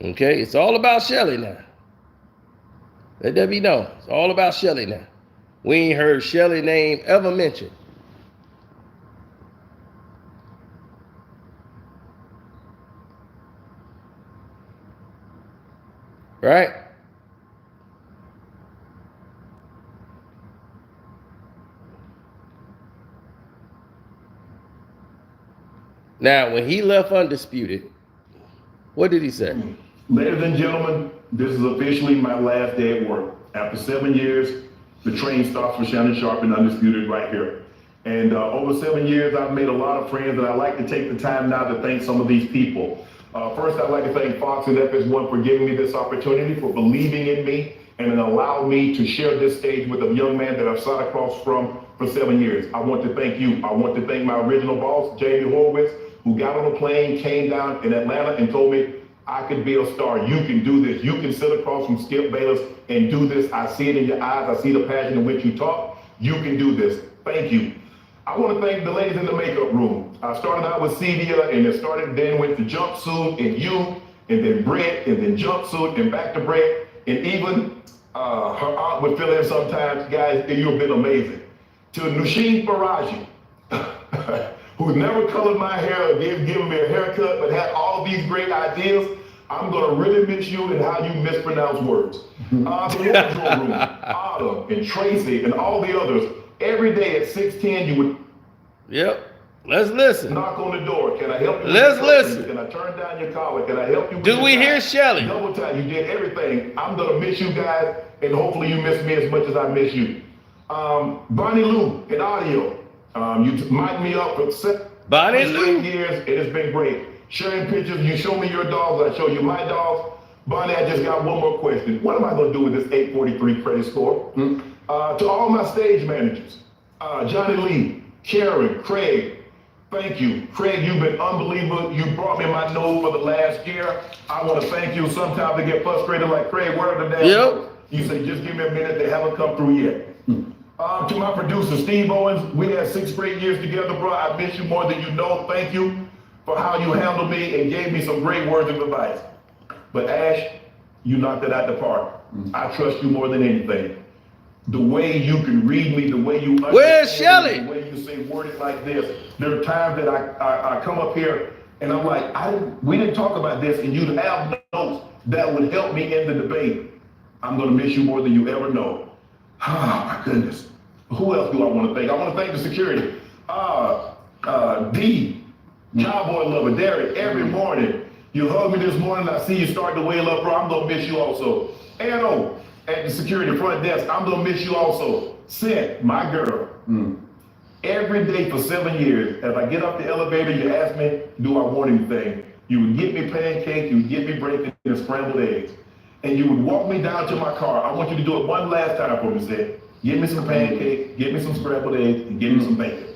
Okay? It's all about Shelly now. Let that be known. It's all about Shelly now. We ain't heard Shelly's name ever mentioned. Right? Now, when he left Undisputed, what did he say? Ladies and gentlemen, this is officially my last day at work. After 7 years, the train starts for Shannon Sharpe and Undisputed right here. And over 7 years, I've made a lot of friends, and I'd like to take the time now to thank some of these people. First, I'd like to thank Fox and Epps for giving me this opportunity, for believing in me, and allowing me to share this stage with a young man that I've sat across from for 7 years. I want to thank you. I want to thank my original boss, Jamie Horowitz, who got on a plane, came down in Atlanta, and told me, I could be a star. You can do this. You can sit across from Skip Bayless and do this. I see it in your eyes. I see the passion in which you talk. You can do this. Thank you. I want to thank the ladies in the makeup room. I started out with Cedia, and then went to jumpsuit, and you, and then Brett, and then jumpsuit, and back to Brett, and even her aunt would fill in sometimes. Guys, you've been amazing. To Nusheen Faraji, who never colored my hair or given me a haircut, but had all these great ideas. I'm gonna really miss you and how you mispronounce words. The wardrobe room, Autumn and Tracy and all the others. Every day at 6:10, you would. Yep. Let's listen. Knock on the door. Can I help you? Let's listen. Can I turn down your collar? Can I help you? Do we hear Shelly? Double time. You did everything. I'm gonna miss you guys, and hopefully you miss me as much as I miss you. Bonnie Lou in audio. You mic'd me up for 7 years, and it's been great. Sharing pictures, you show me your dogs, I show you my dogs. Bonnie, I just got one more question. What am I gonna do with this 843 credit score? To all my stage managers, Johnny Lee, Karen, Craig, Thank you. Craig, you've been unbelievable. You brought me my note for the last year. I want to thank you. Sometimes I get frustrated like, Craig, where are the damn notes? You say, just give me a minute. They haven't come through yet. To my producer, Steve Owens, we had 6 great years together, bro. I miss you more than you know. Thank you for how you handled me and gave me some great words of advice. But Ash, you knocked it out the park. I trust you more than anything. The way you can read me, the way you understand Where's Shelly? me, the way you say word it like this. There are times that I come up here and I'm like, we didn't talk about this, and you'd have notes that would help me in the debate. I'm gonna miss you more than you ever know. Oh my goodness. Who else do I want to thank? I want to thank the security. D, Cowboy Lover, Derek, every morning. You hug me this morning, I see you start to wail up, bro. I'm gonna miss you also. Anno, at the security front desk, I'm gonna miss you also. Sent, my girl. Every day for 7 years, as I get up the elevator, you ask me, do I want anything? You would get me pancakes, you would get me bacon and scrambled eggs. And you would walk me down to my car. I want you to do it one last time for me, Seth. Give me some pancakes, give me some scrambled eggs, and give me some bacon.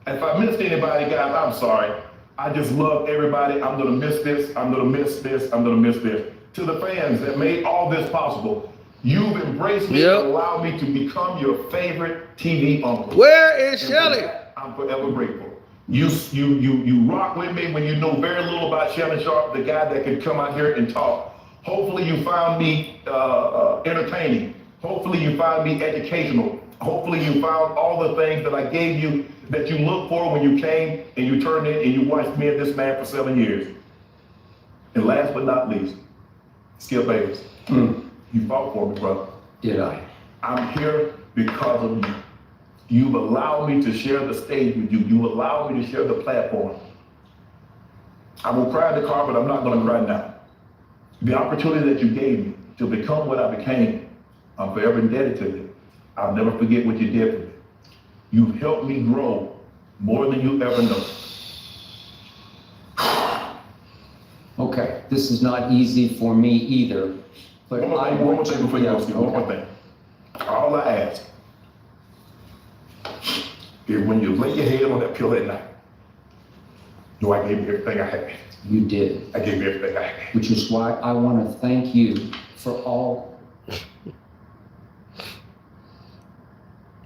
If I missed anybody, guys, I'm sorry. I just love everybody. I'm gonna miss this, I'm gonna miss this, I'm gonna miss this. To the fans that made all this possible, you've embraced me and allowed me to become your favorite TV uncle. Where is Shelly? I'm forever grateful. You rock with me when you know very little about Shannon Sharpe, the guy that can come out here and talk. Hopefully you found me entertaining. Hopefully you found me educational. Hopefully you found all the things that I gave you that you looked for when you came and you turned in and you watched me and this man for 7 years. And last but not least, Skip Bayless. You fought for me, brother. Did I? I'm here because of you. You've allowed me to share the stage with you. You've allowed me to share the platform. I will cry in the car, but I'm not going to cry now. The opportunity that you gave me to become what I became, I'm forever indebted to you. I'll never forget what you did for me. You've helped me grow more than you ever know. Okay, this is not easy for me either, but One more thing before you go, Steve. One more thing. All I ask is when you lay your head on that pillow at night, do I gave you everything I had? You did, I gave you everything I had. which is why I want to thank you for all.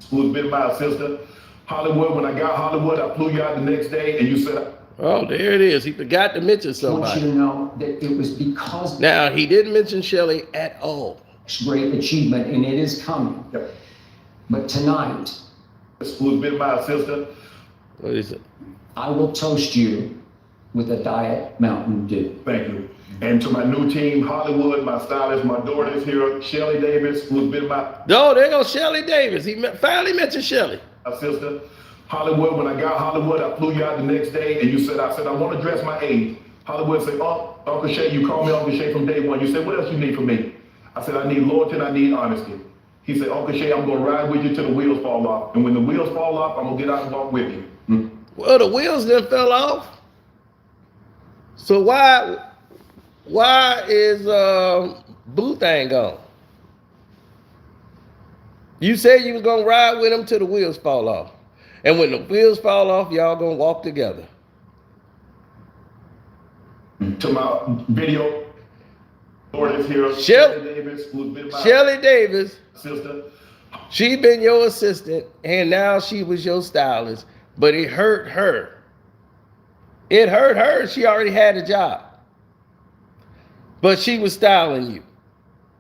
Who's been my assistant? Hollywood, when I got Hollywood, I flew you out the next day and you said, Oh, there it is. He forgot to mention I want you somebody. to know that it was because Now, he didn't mention Shelly at all. it's great achievement and it is coming. yep. But tonight, Who's been my assistant? What is it? I will toast you with a Diet Mountain Dew. Thank you. And to my new team, Hollywood, my stylist, my daughter is here, Shelly Davis, who's been my No, there goes Shelly Davis. He finally mentioned Shelly. assistant. Hollywood, when I got Hollywood, I flew you out the next day and you said, I want to dress my age. Hollywood said, oh, Uncle Shay, you called me Uncle Shay from day one. You said, what else you need from me? I said, I need loyalty and I need honesty. He said, Uncle Shay, I'm going to ride with you till the wheels fall off. And when the wheels fall off, I'm going to get out and walk with you. Well, the wheels didn't fell off. So why is Blue Thing gone? You said you was gonna ride with him till the wheels fall off. And when the wheels fall off, y'all gonna walk together. To my video, Lord is here. Shelly Davis, who's been my Shelly Davis, assistant. she been your assistant, and now she was your stylist, but it hurt her. It hurt her. She already had a job. But she was styling you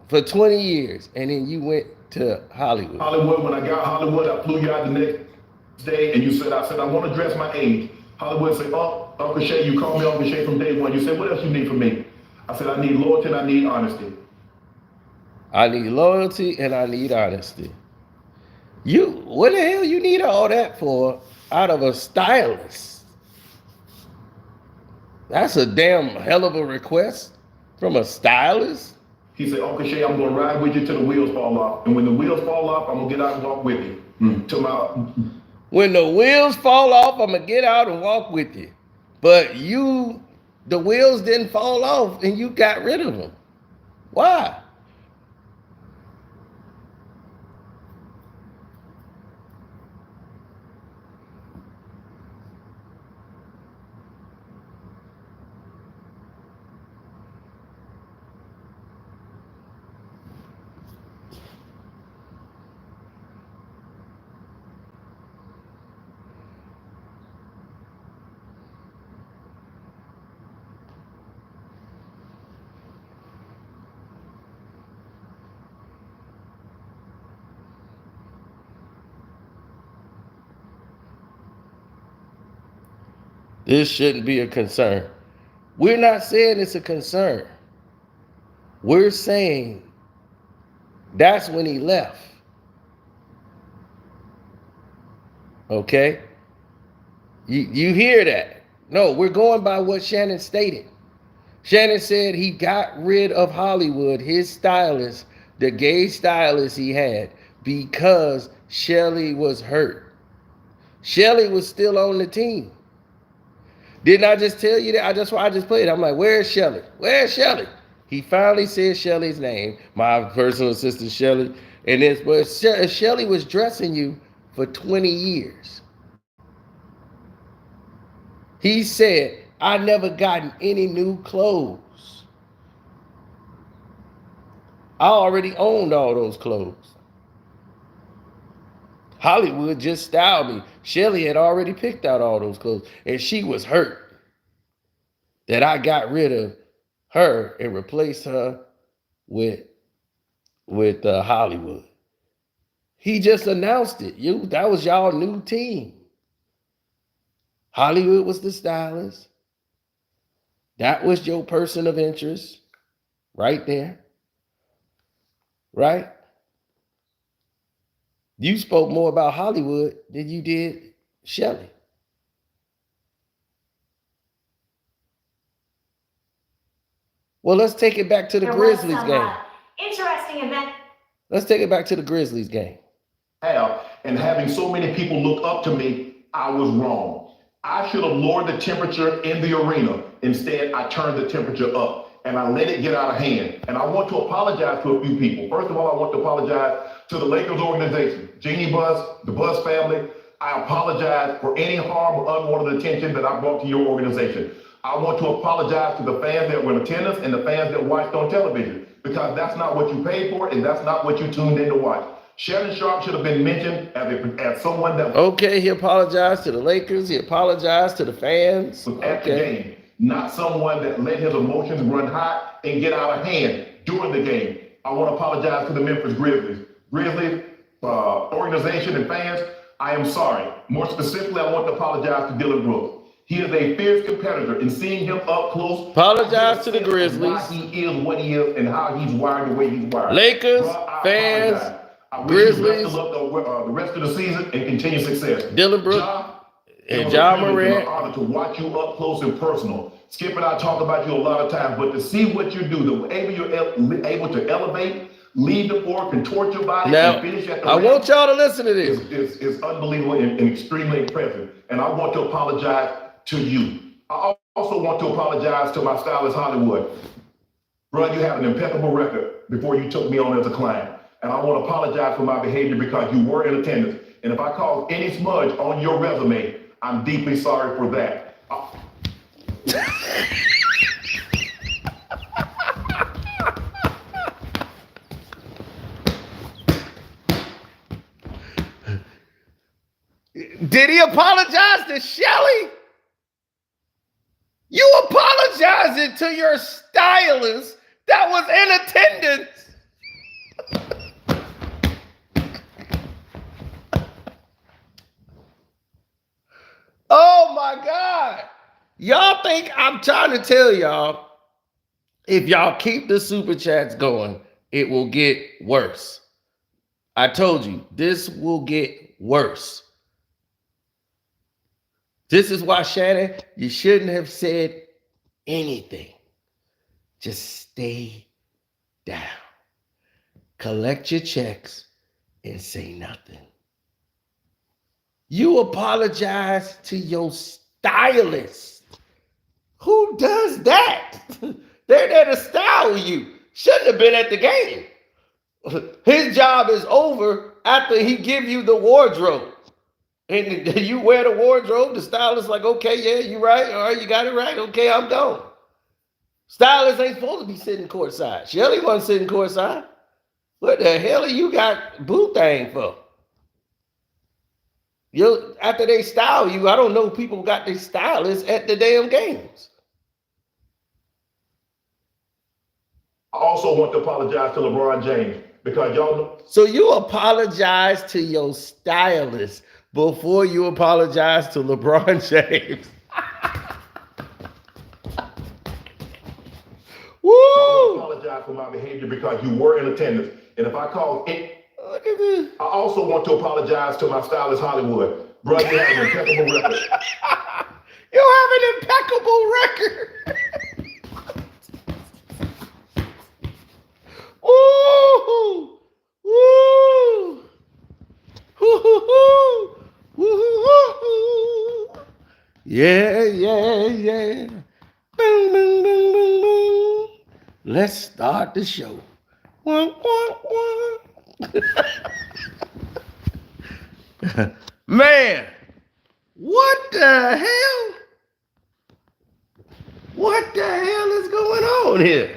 for 20 years, and then you went to Hollywood. Hollywood, when I got Hollywood, I flew you out the next day, and you said, I want to dress my age. Hollywood said, oh, Uncle Shay, you called me Uncle Shay from day one. You said, what else you need from me? I said, I need loyalty and I need honesty. I need loyalty and I need honesty. What the hell you need all that for out of a stylist? That's a damn hell of a request from a stylist. He said, Uncle Shay, I'm going to ride with you till the wheels fall off. And when the wheels fall off, I'm going to get out and walk with you. When the wheels fall off, I'm going to get out and walk with you. But the wheels didn't fall off and you got rid of them. Why? This shouldn't be a concern. We're not saying it's a concern. We're saying that's when he left. Okay? You hear that? No, we're going by what Shannon stated. Shannon said he got rid of Hollywood, his stylist, the gay stylist he had, because Shelly was hurt. Shelly was still on the team. Didn't I just tell you that? That's why I just played. I'm like, where's Shelly? Where's Shelly? He finally said Shelly's name, my personal assistant Shelly. And it's, but Shelly was dressing you for 20 years. He said, I never gotten any new clothes. I already owned all those clothes. Hollywood just styled me. Shelly had already picked out all those clothes, and she was hurt that I got rid of her and replaced her with Hollywood. He just announced it. That was y'all new team. Hollywood was the stylist. That was your person of interest right there. Right? You spoke more about Hollywood than you did Shelly. Well, let's take it back to the Grizzlies game. Interesting event. Let's take it back to the Grizzlies game. And having so many people look up to me, I was wrong. I should have lowered the temperature in the arena. Instead, I turned the temperature up and I let it get out of hand. And I want to apologize to a few people. First of all, I want to apologize to the Lakers organization, Jeannie Buss, the Buss family. I apologize for any harm or unwanted attention that I brought to your organization. I want to apologize to the fans that were in attendance and the fans that watched on television, because that's not what you paid for and that's not what you tuned in to watch. Shannon Sharpe should have been mentioned as someone that okay, he apologized to the Lakers. He apologized to the fans. Was at the game, not someone that let his emotions run hot and get out of hand during the game. I want to apologize to the Memphis Grizzlies. Organization and fans, I am sorry. More specifically, I want to apologize to Dylan Brooks. He is a fierce competitor, and seeing him up close. Apologize to the Grizzlies. Why he is what he is and how he's wired the way he's wired. Lakers, fans, I wish Grizzlies, you best of luck the rest of the season and continued success. Dylan Brooks, and John Morant. It's an honor to watch you up close and personal. Skip and I talk about you a lot of times, but to see what you do, the way you're able to elevate, lead the floor, contort your body, now, and finish at the I want y'all to listen to this. It's unbelievable and extremely impressive. And I want to apologize to you. I also want to apologize to my stylist, Hollywood. Bro, you have an impeccable record before you took me on as a client. And I want to apologize for my behavior because you were in attendance. And if I caused any smudge on your resume, I'm deeply sorry for that. Did he apologize to Shelly? You apologizing to your stylist that was in attendance. Oh my God. Y'all think I'm trying to tell y'all, if y'all keep the super chats going, it will get worse. I told you, this will get worse. This is why, Shannon, you shouldn't have said anything. Just stay down. Collect your checks and say nothing. You apologize to your stylist. Who does that? They're there to style you. Shouldn't have been at the game. His job is over after he give you the wardrobe. And you wear the wardrobe, the stylist like, okay, yeah, you right. All right, you got it right. Okay, I'm gone. Stylist ain't supposed to be sitting courtside. Shelly wasn't sitting courtside. What the hell are you got boo thing for? After they style you, I don't know people got their stylists at the damn games. I also want to apologize to LeBron James because y'all know. So you apologize to your stylist before you apologize to LeBron James. apologize for my behavior because you were in attendance. And if I call it, Look at this. I also want to apologize to my stylist Hollywood. Bro, you have an impeccable record. You have an impeccable record. Woo! Woo! Woo! Woo! Yeah, yeah, yeah. Boom, boom, boom, boom, boom. Let's start the show. Wah, wah, wah. Man, what the hell? What the hell is going on here?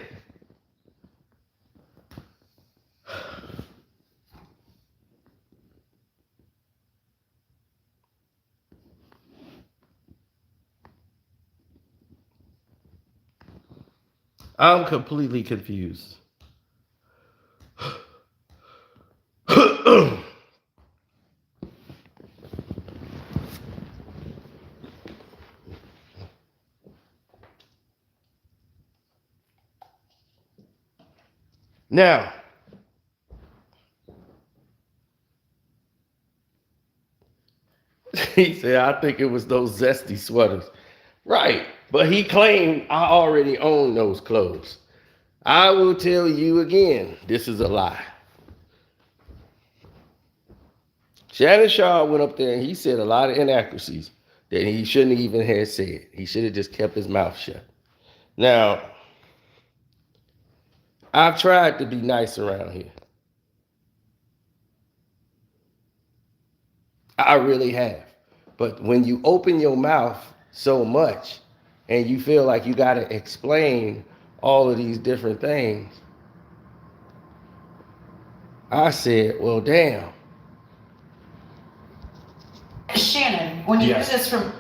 I'm completely confused. Now, he said, I think it was those zesty sweaters. Right, but he claimed I already own those clothes. I will tell you again, this is a lie. Shannon Sharpe went up there and he said a lot of inaccuracies that he shouldn't even have said. He should have just kept his mouth shut. Now, I've tried to be nice around here. I really have. But when you open your mouth so much and you feel like you got to explain all of these different things, I said, well, damn. Shannon, when you do this from...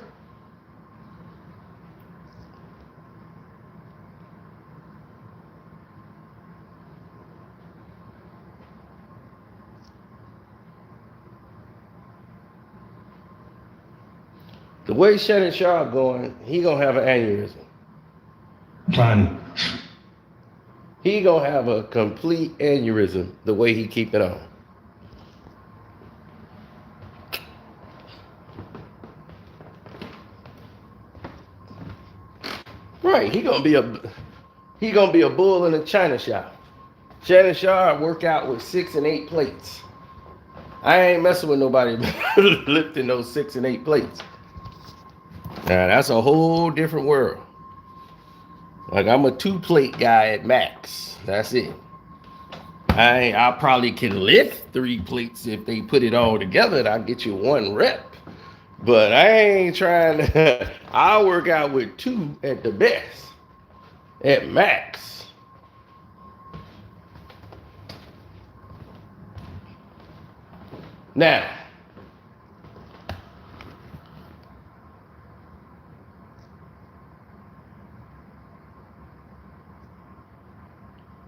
The way Shannon Sharpe going, he gonna have an aneurysm. Fine. He gonna have a complete aneurysm the way he keep it on. Right, he gonna be a bull in a china shop. Shannon Sharpe work out with 6 and 8 plates. I ain't messing with nobody lifting those 6 and 8 plates. Now that's a whole different world. Like I'm a 2-plate guy at max. That's it. I probably can lift 3 plates if they put it all together. I'll get you 1 rep. But I ain't trying to. I'll work out with 2 at the best. At max. Now.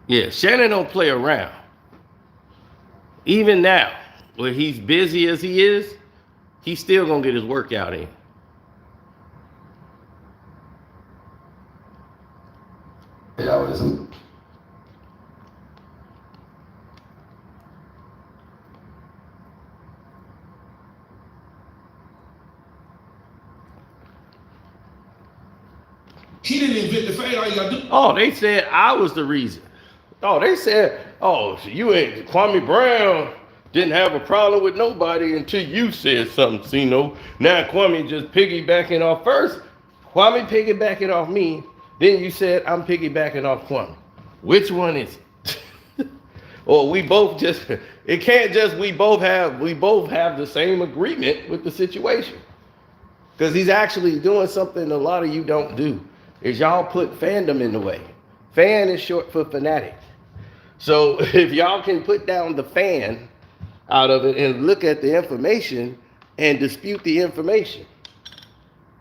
Yeah, Shannon don't play around. Even now, when he's busy as he is, he's still gonna get his workout in. He didn't invent the fade. All you gotta do. Oh, they said I was the reason. Oh, they said, oh, so you ain't, Kwame Brown didn't have a problem with nobody until you said something, Sino. Now Kwame just piggybacking off first. Kwame piggybacking off me. Then you said I'm piggybacking off Kwame. Which one is it? Or we both just, it can't just we both have the same agreement with the situation. Because he's actually doing something a lot of you don't do. Is y'all put fandom in the way. Fan is short for fanatic. So if y'all can put down the fan out of it and look at the information and dispute the information,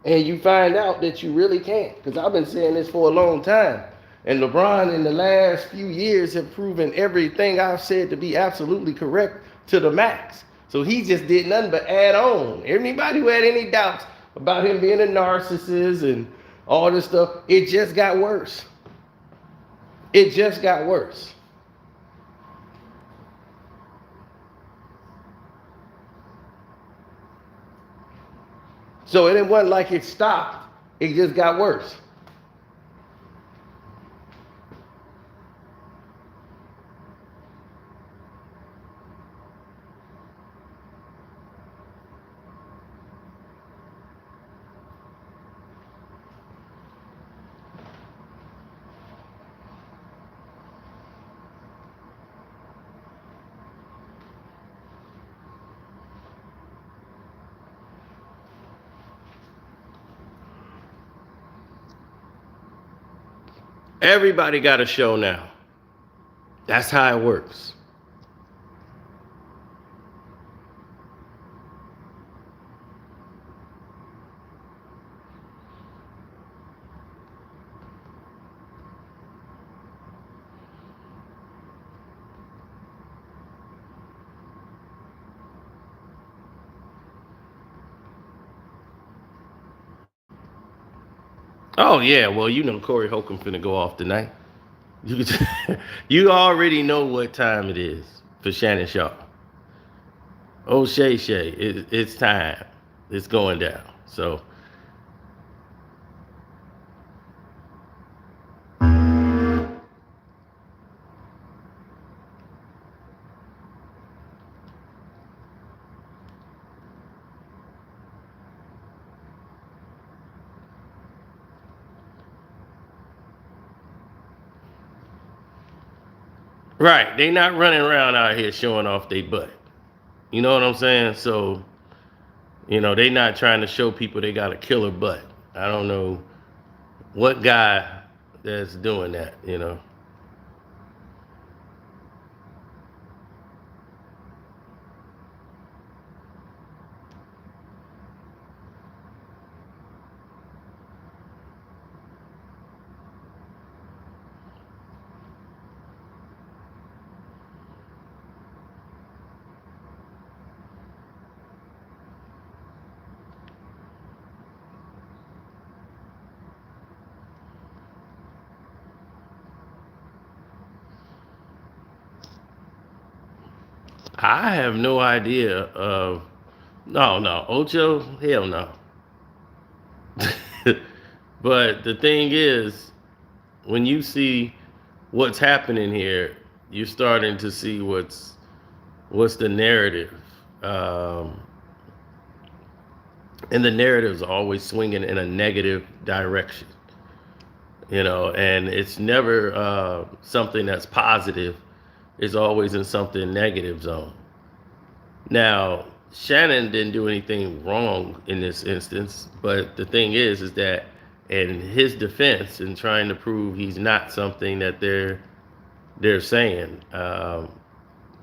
and you find out that you really can't, because I've been saying this for a long time, and LeBron in the last few years have proven everything I've said to be absolutely correct to the max. So he just did nothing but add on. Anybody who had any doubts about him being a narcissist and all this stuff, it just got worse. It just got worse. So it wasn't like it stopped. It just got worse. Everybody got a show now. That's how it works. Oh yeah, well you know Corey Holcomb finna go off tonight. You you already know what time it is for Shannon Sharpe. Oh Shay, it's time. It's going down. So right, they not running around out here showing off their butt. You know what I'm saying? So, you know, they not trying to show people they got a killer butt. I don't know what guy that's doing that, you know. I have no idea of no, Ocho, hell no. But the thing is, when you see what's happening here, you're starting to see what's the narrative. Um, and the narrative's always swinging in a negative direction. You know, and it's never something that's positive. It's always in something negative zone. Now, Shannon didn't do anything wrong in this instance, but the thing is that in his defense, in trying to prove he's not something that they're saying, or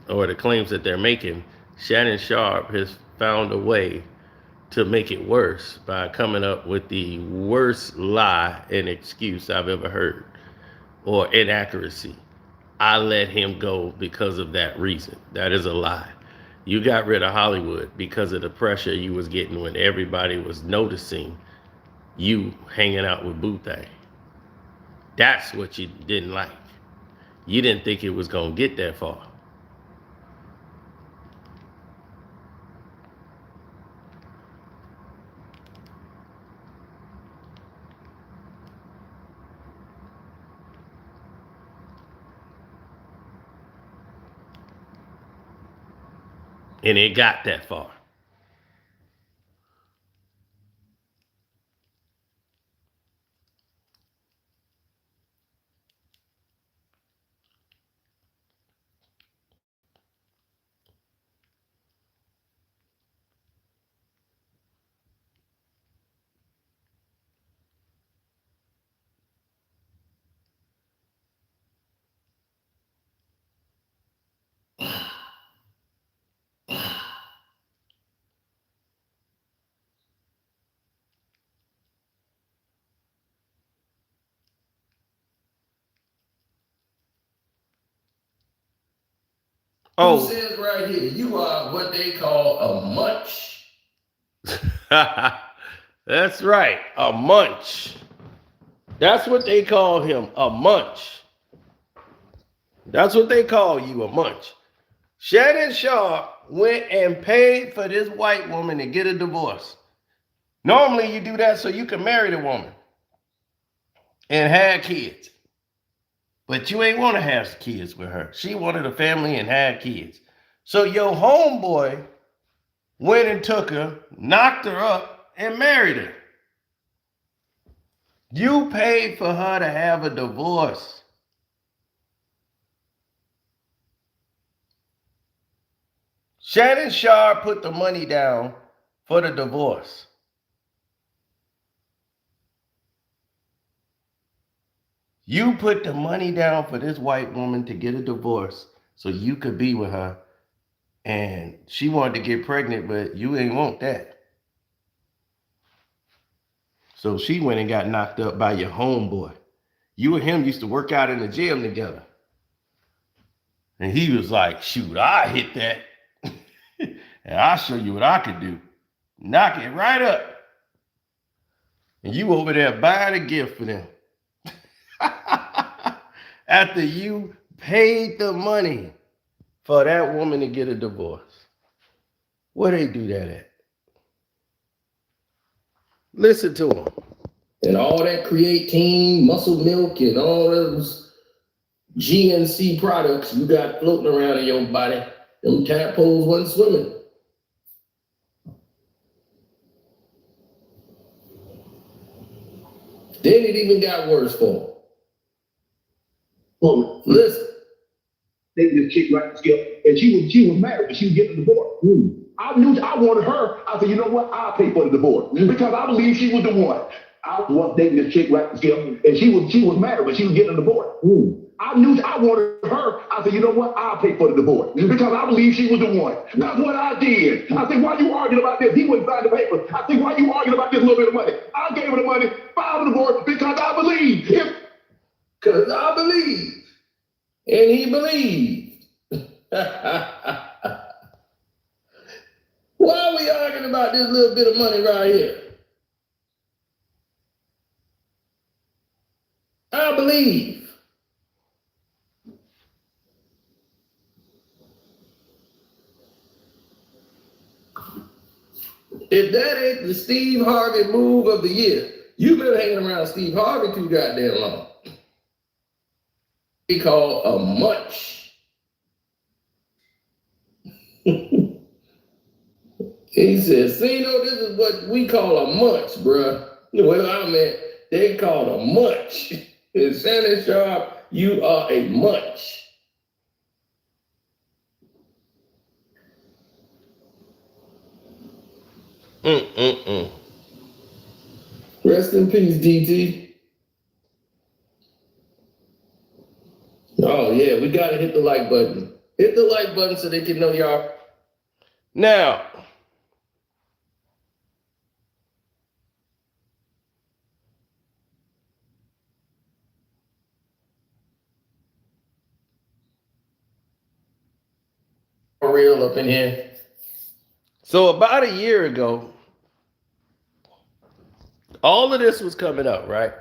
the claims that they're making, Shannon Sharpe has found a way to make it worse by coming up with the worst lie and excuse I've ever heard, or inaccuracy. I let him go because of that reason. That is a lie. You got rid of Hollywood because of the pressure you was getting when everybody was noticing you hanging out with Boothang. That's what you didn't like. You didn't think it was gonna get that far. And it got that far. Oh, it says right here, you are what they call a munch. That's right, a munch. That's what they call him, a munch. That's what they call you, a munch. Shannon Sharpe went and paid for this white woman to get a divorce. Normally you do that so you can marry the woman and have kids. But you ain't want to have kids with her. She wanted a family and had kids. So your homeboy went and took her, knocked her up, and married her. You paid for her to have a divorce. Shannon Sharpe put the money down for the divorce. You put the money down for this white woman to get a divorce so you could be with her. And she wanted to get pregnant, but you ain't want that. So she went and got knocked up by your homeboy. You and him used to work out in the gym together. And he was like, shoot, I hit that. And I'll show you what I could do. Knock it right up. And you over there buying a gift for them. After you paid the money for that woman to get a divorce. Where they do that at? Listen to them. And all that creatine, muscle milk, and all those GNC products you got floating around in your body, them tadpoles wasn't swimming. Then it even got worse for him. Well, listen. They just chick right skip, and she was married, but she was getting a divorce. I knew I wanted her. I said, you know what? I'll pay for the divorce because I believe she was the one. I was dating this chick right skip, and she was married, but she was getting a divorce. I knew I wanted her. I said, you know what? I'll pay for the divorce because I believe she was the one. That's what I did. I said, why you arguing about this? He wouldn't sign the paper. I said, why you arguing about this little bit of money? I gave her the money, filed the divorce because I believe. Because I believe. And he believed. Why are we arguing about this little bit of money right here? I believe. If that ain't the Steve Harvey move of the year, you've been hanging around Steve Harvey too goddamn long. He called a munch. He said, see, no, this is what we call a munch, bruh. Well, I meant they call a munch. And Shannon Sharpe, you are a munch. Rest in peace, DT. Oh, yeah, we got to hit the like button. Hit the like button so they can know y'all. Now, real up in here. So about a year ago, all of this was coming up, right?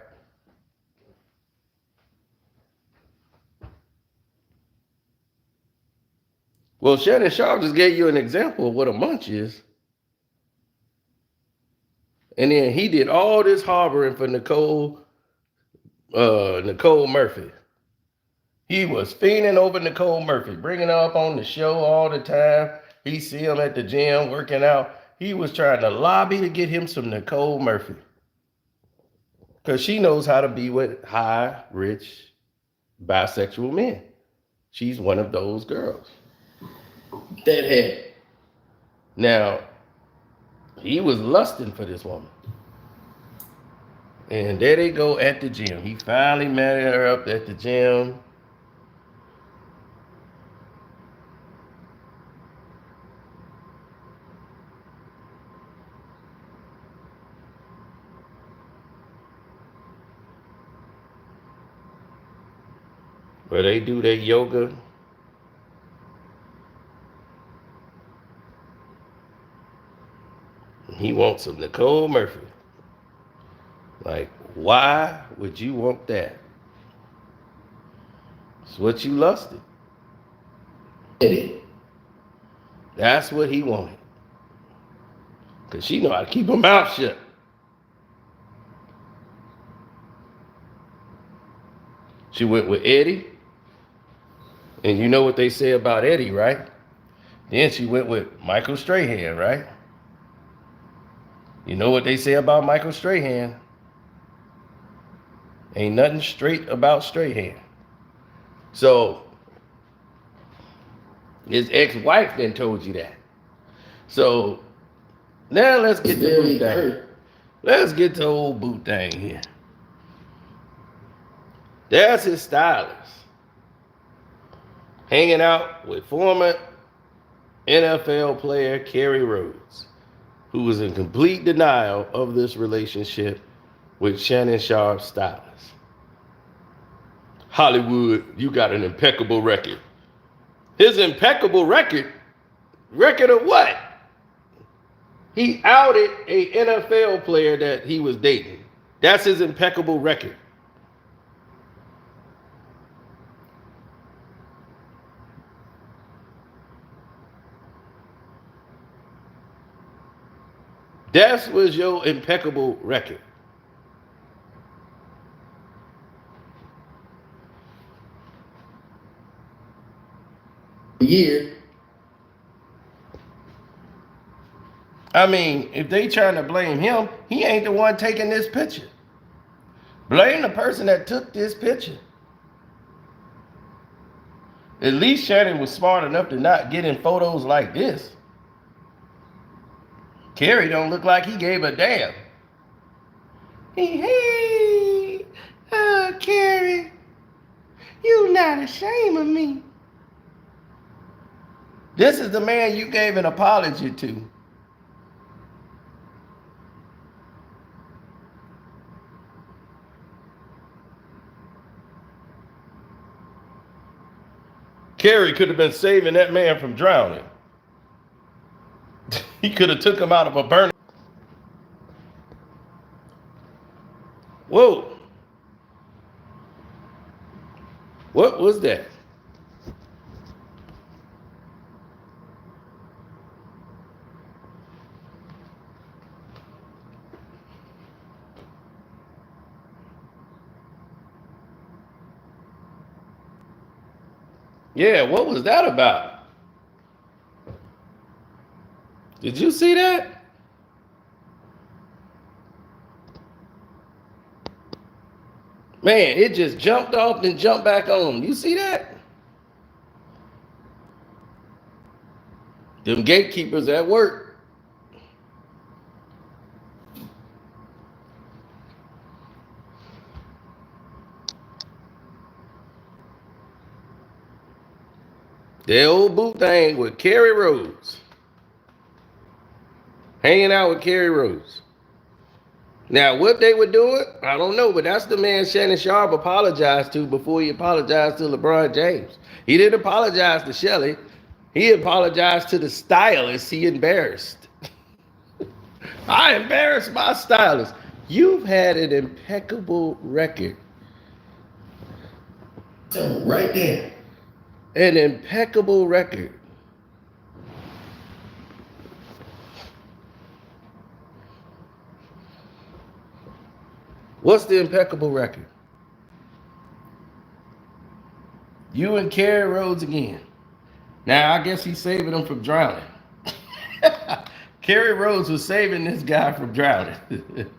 Well, Shannon Sharpe just gave you an example of what a munch is. And then he did all this harboring for Nicole Murphy. He was fiending over Nicole Murphy, bringing her up on the show all the time. He see him at the gym working out. He was trying to lobby to get him some Nicole Murphy. Because she knows how to be with high, rich, bisexual men. She's one of those girls. Deadhead. Now, he was lusting for this woman. And there they go at the gym. He finally met her up at the gym. Where they do their yoga. He wants some Nicole Murphy. Like, why would you want that? It's what you lusted. That's what he wanted. Because she know how to keep her mouth shut. She went with Eddie. And you know what they say about Eddie, right? Then she went with Michael Strahan, right? You know what they say about Michael Strahan? Ain't nothing straight about Strahan. So, his ex-wife then told you that. So, now let's get to Boot Thing. Let's get to old Boot Thing here. There's his stylist. Hanging out with former NFL player Kerry Rhodes, who was in complete denial of this relationship with Shannon Sharpe's stylist. Hollywood, you got an impeccable record. His impeccable record? Record of what? He outed a NFL player that he was dating. That's his impeccable record. That was your impeccable record. Year. I mean, if they trying to blame him, he ain't the one taking this picture. Blame the person that took this picture. At least Shannon was smart enough to not get in photos like this. Kerry don't look like he gave a damn. Hey, Kerry, you not ashamed of me. This is the man you gave an apology to. Kerry could have been saving that man from drowning. He could have took him out of a burning. Whoa. What was that? Yeah, what was that about? Did you see that? Man, it just jumped off and jumped back on. You see that? Them gatekeepers at work. The old Boot Thing with Kerry Rhodes. Hanging out with Kerry Rhodes. Now, what they were doing, I don't know, but that's the man Shannon Sharpe apologized to before he apologized to LeBron James. He didn't apologize to Shelley. He apologized to the stylist he embarrassed. I embarrassed my stylist. You've had an impeccable record. So right there. An impeccable record. What's the impeccable record? You and Kerry Rhodes again. Now, I guess he's saving him from drowning. Kerry Rhodes was saving this guy from drowning.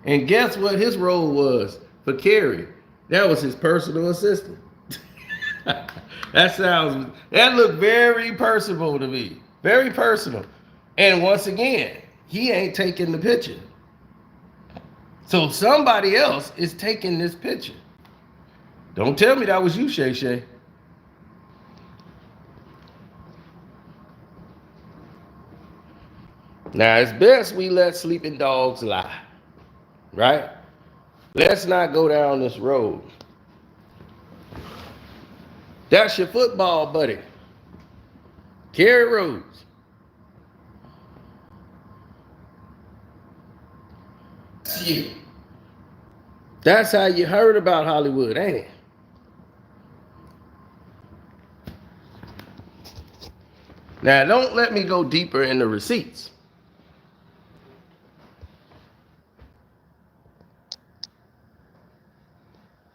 And guess what his role was for Kerry? That was his personal assistant. That looked very personal to me. Very personal. And once again, he ain't taking the picture. So somebody else is taking this picture. Don't tell me that was you, Shay Shay. Now, it's best we let sleeping dogs lie. Right? Let's not go down this road. That's your football buddy, Kerry Rhodes. you. That's how you heard about Hollywood, ain't it? Now, don't let me go deeper in the receipts.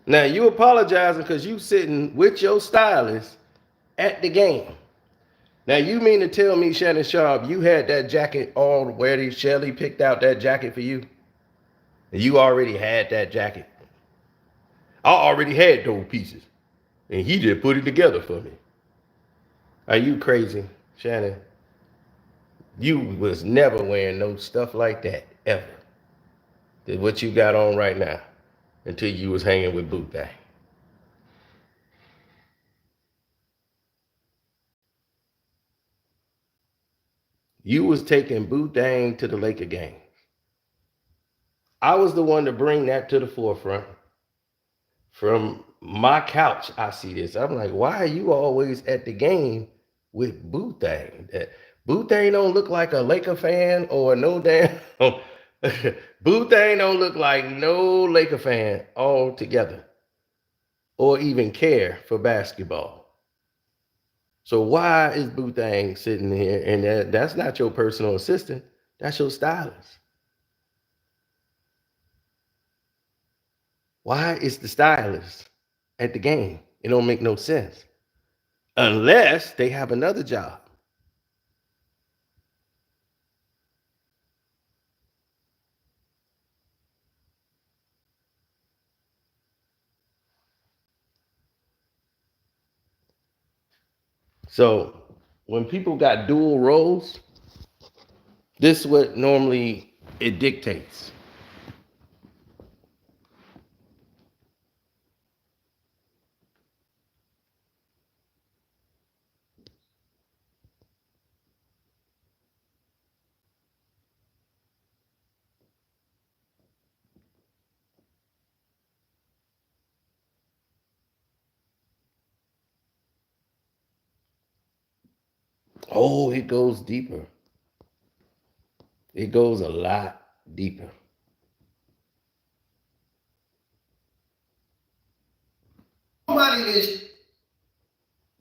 Now, you apologizing because you sitting with your stylist at the game. Now, you mean to tell me, Shannon Sharpe, you had that jacket all ready? Shelly picked out that jacket for you? And you already had that jacket? I already had those pieces. And he just put it together for me. Are you crazy, Shannon? You was never wearing no stuff like that, ever. Than what you got on right now. Until you was hanging with Boot Bag. You was taking Boot Dang to the Laker game. I was the one to bring that to the forefront. From my couch, I see this. I'm like, why are you always at the game with Boot Dang? Boot Dang don't look like a Laker fan or no damn. Boot Dang don't look like no Laker fan altogether. Or even care for basketball. So why is Boot Dang sitting here? And that's not your personal assistant. That's your stylist. Why is the stylist at the game? It don't make no sense. Unless they have another job. So when people got dual roles, this is what normally it dictates. Oh, it goes deeper. It goes a lot deeper. Nobody is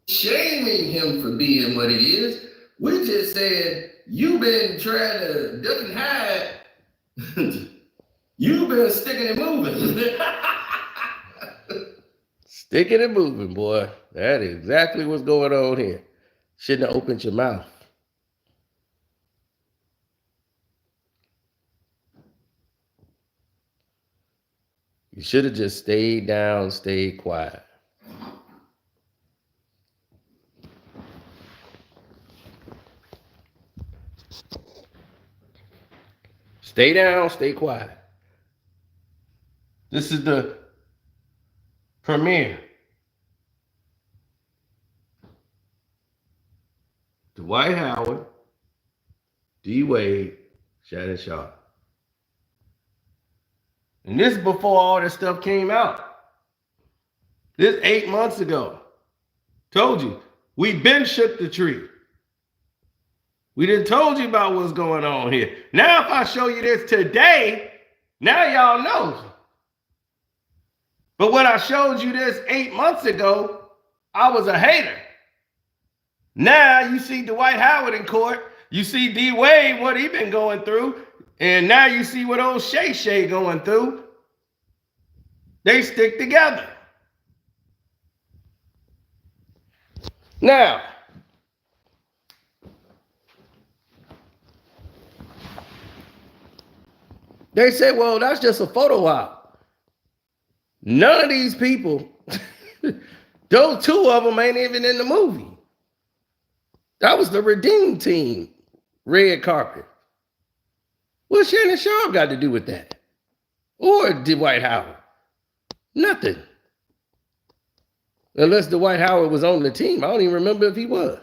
shaming him for being what he is. We just said you've been trying to duck and hide. You've been sticking and moving. Sticking and moving, boy. That is exactly what's going on here. Shouldn't have opened your mouth. You should have just stayed down, stayed quiet. Stay down, stay quiet. This is the premiere. Dwight Howard, D. Wade, Shannon Sharpe. And this is before all this stuff came out. This 8 months ago. Told you, we been shook the tree. We done told you about what's going on here. Now if I show you this today, now y'all know. But when I showed you this 8 months ago, I was a hater. Now you see Dwight Howard in court. You see D. Wade, what he been going through. And now you see what old Shay Shay going through. They stick together. Now, they say, well, that's just a photo op. None of these people, those two of them ain't even in the movie. That was the Redeem Team, red carpet. What's Shannon Sharpe got to do with that? Or Dwight Howard? Nothing. Unless Dwight Howard was on the team. I don't even remember if he was.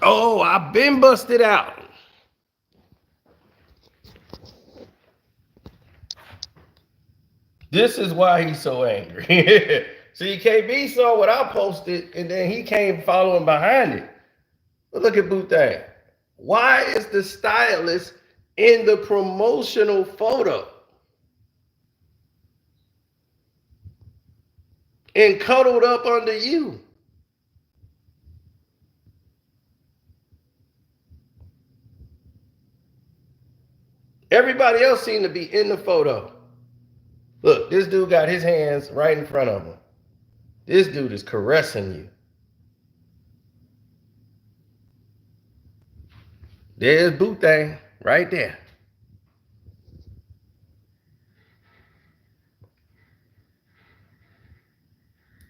Oh, I've been busted out. This is why he's so angry. See, KB saw what I posted, and then he came following behind it. But look at Boutin. Why is the stylist in the promotional photo? And cuddled up under you? Everybody else seemed to be in the photo. Look, this dude got his hands right in front of him. This dude is caressing you. There's Boutin right there.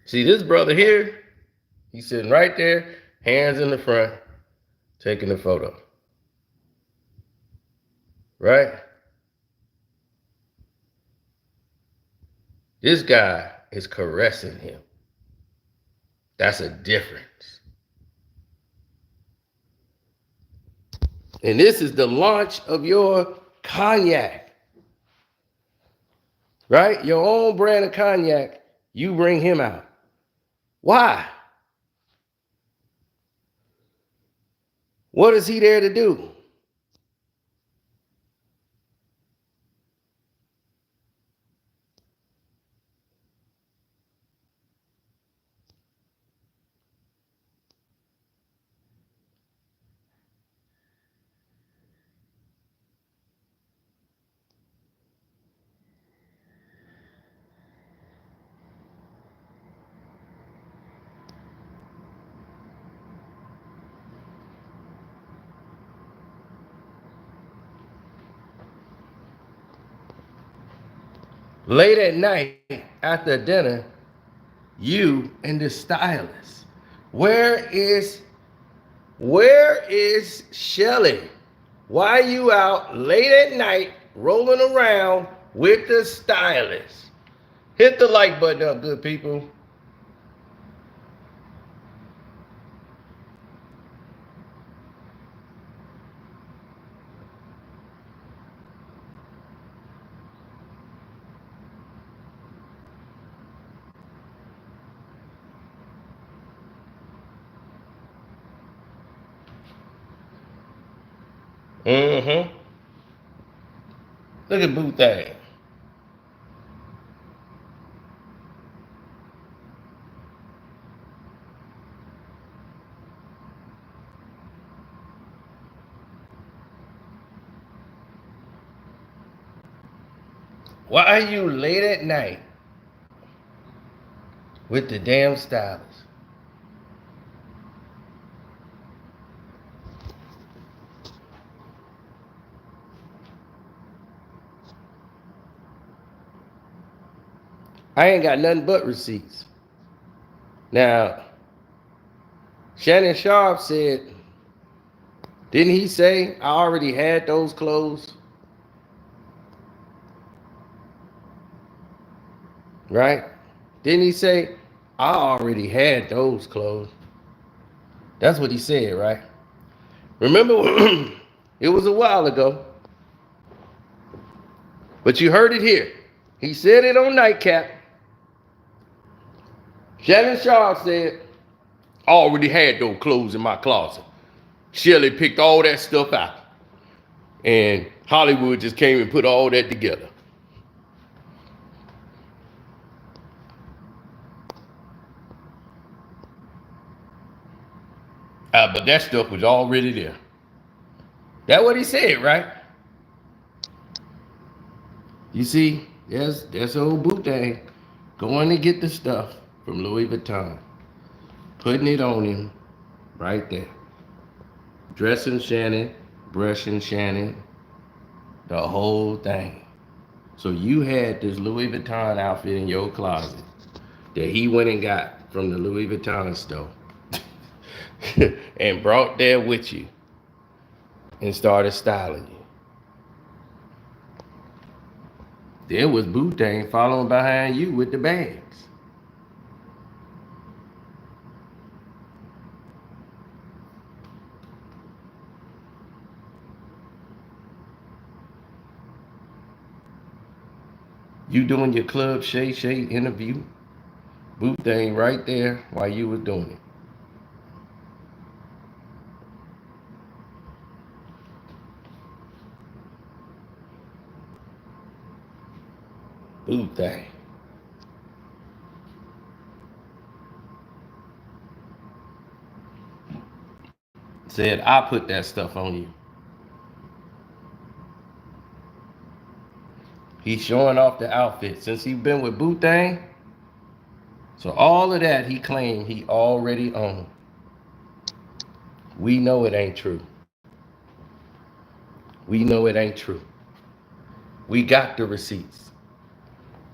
See this brother here? He's sitting right there, hands in the front, taking the photo. Right? This guy is caressing him. That's a difference. And this is the launch of your cognac. Right? Your own brand of cognac, you bring him out. Why? What is he there to do? Late at night after dinner, you and the stylist. Where is Shelly? Why are you out late at night rolling around with the stylist? Hit the like button up, good people. Mm-hmm. Look at Boutin. Why are you late at night with the damn stylist? I ain't got nothing but receipts. Now, Shannon Sharpe said, didn't he say I already had those clothes? Right? Didn't he say I already had those clothes? That's what he said, right? Remember, it was a while ago, but you heard it here. He said it on Nightcap. Shannon Sharpe said, I already had those clothes in my closet. Shelley picked all that stuff out. And Hollywood just came and put all that together. But that stuff was already there. That's what he said, right? You see, there's old Boutin going to get the stuff from Louis Vuitton, putting it on him right there. Dressing Shannon, brushing Shannon, the whole thing. So you had this Louis Vuitton outfit in your closet that he went and got from the Louis Vuitton store and brought there with you and started styling you. There was Boutin following behind you with the bags. You doing your Club Shay Shay interview. Boot thing right there while you was doing it. Boot thing. Said, I put that stuff on you. He's showing off the outfit. Since he been with Boot thing, so all of that he claimed he already owned. We know it ain't true. We know it ain't true. We got the receipts.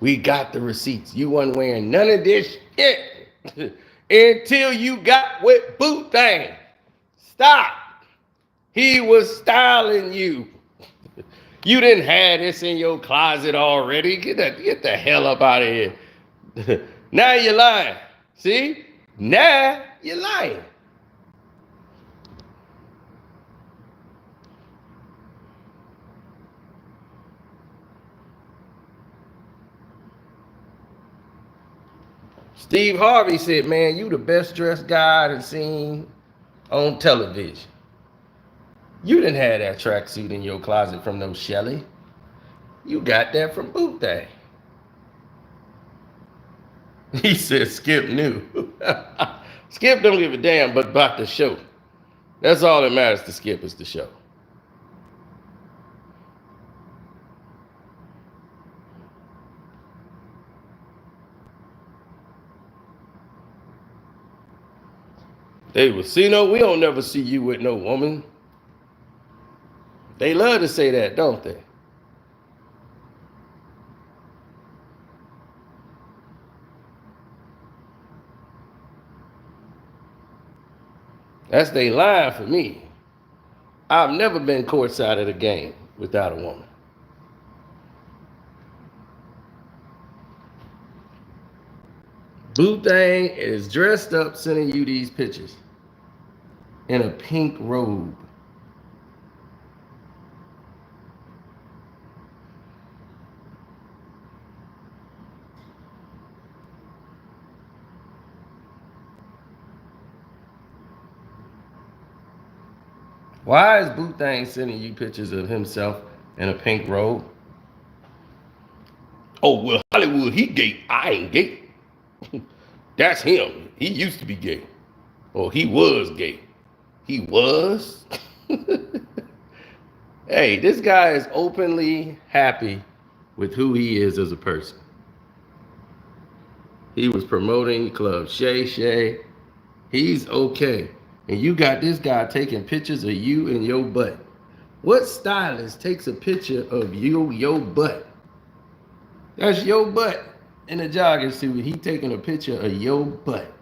We got the receipts. You wasn't wearing none of this shit until you got with Boot thing. Stop. He was styling you. You didn't have this in your closet already. Get the hell up out of here. Now you're lying. See? Now you're lying. Steve Harvey said, man, you the best dressed guy I've seen on television. You didn't have that tracksuit in your closet from no Shelly. You got that from Boot thing. He said Skip knew. Skip don't give a damn but about the show. That's all that matters to Skip is the show. They will see, no, we don't never see you with no woman. They love to say that, don't they? That's they line for me. I've never been courtside at a game without a woman. Boot thing is dressed up sending you these pictures in a pink robe. Why is Boot thing sending you pictures of himself in a pink robe? Oh, well, Hollywood, he gay. I ain't gay. That's him. He used to be gay. Or he was gay. He was? Hey, this guy is openly happy with who he is as a person. He was promoting Club Shay Shay. He's okay. And you got this guy taking pictures of you and your butt. What stylist takes a picture of you, your butt? That's your butt in a jogging suit. He taking a picture of your butt.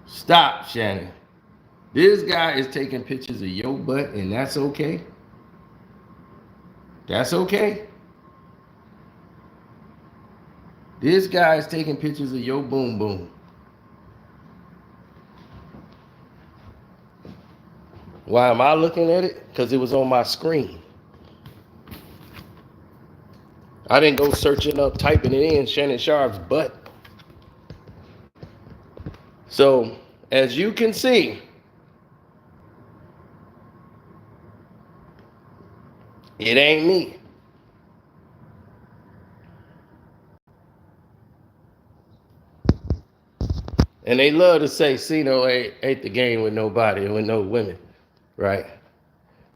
Stop, Shannon. This guy is taking pictures of your butt, and that's okay? That's okay? This guy is taking pictures of your boom boom. Why am I looking at it? Because it was on my screen. I didn't go searching up, typing it in, Shannon Sharpe's butt. So, as you can see, it ain't me. And they love to say Cino ain't the game with nobody, with no women, right?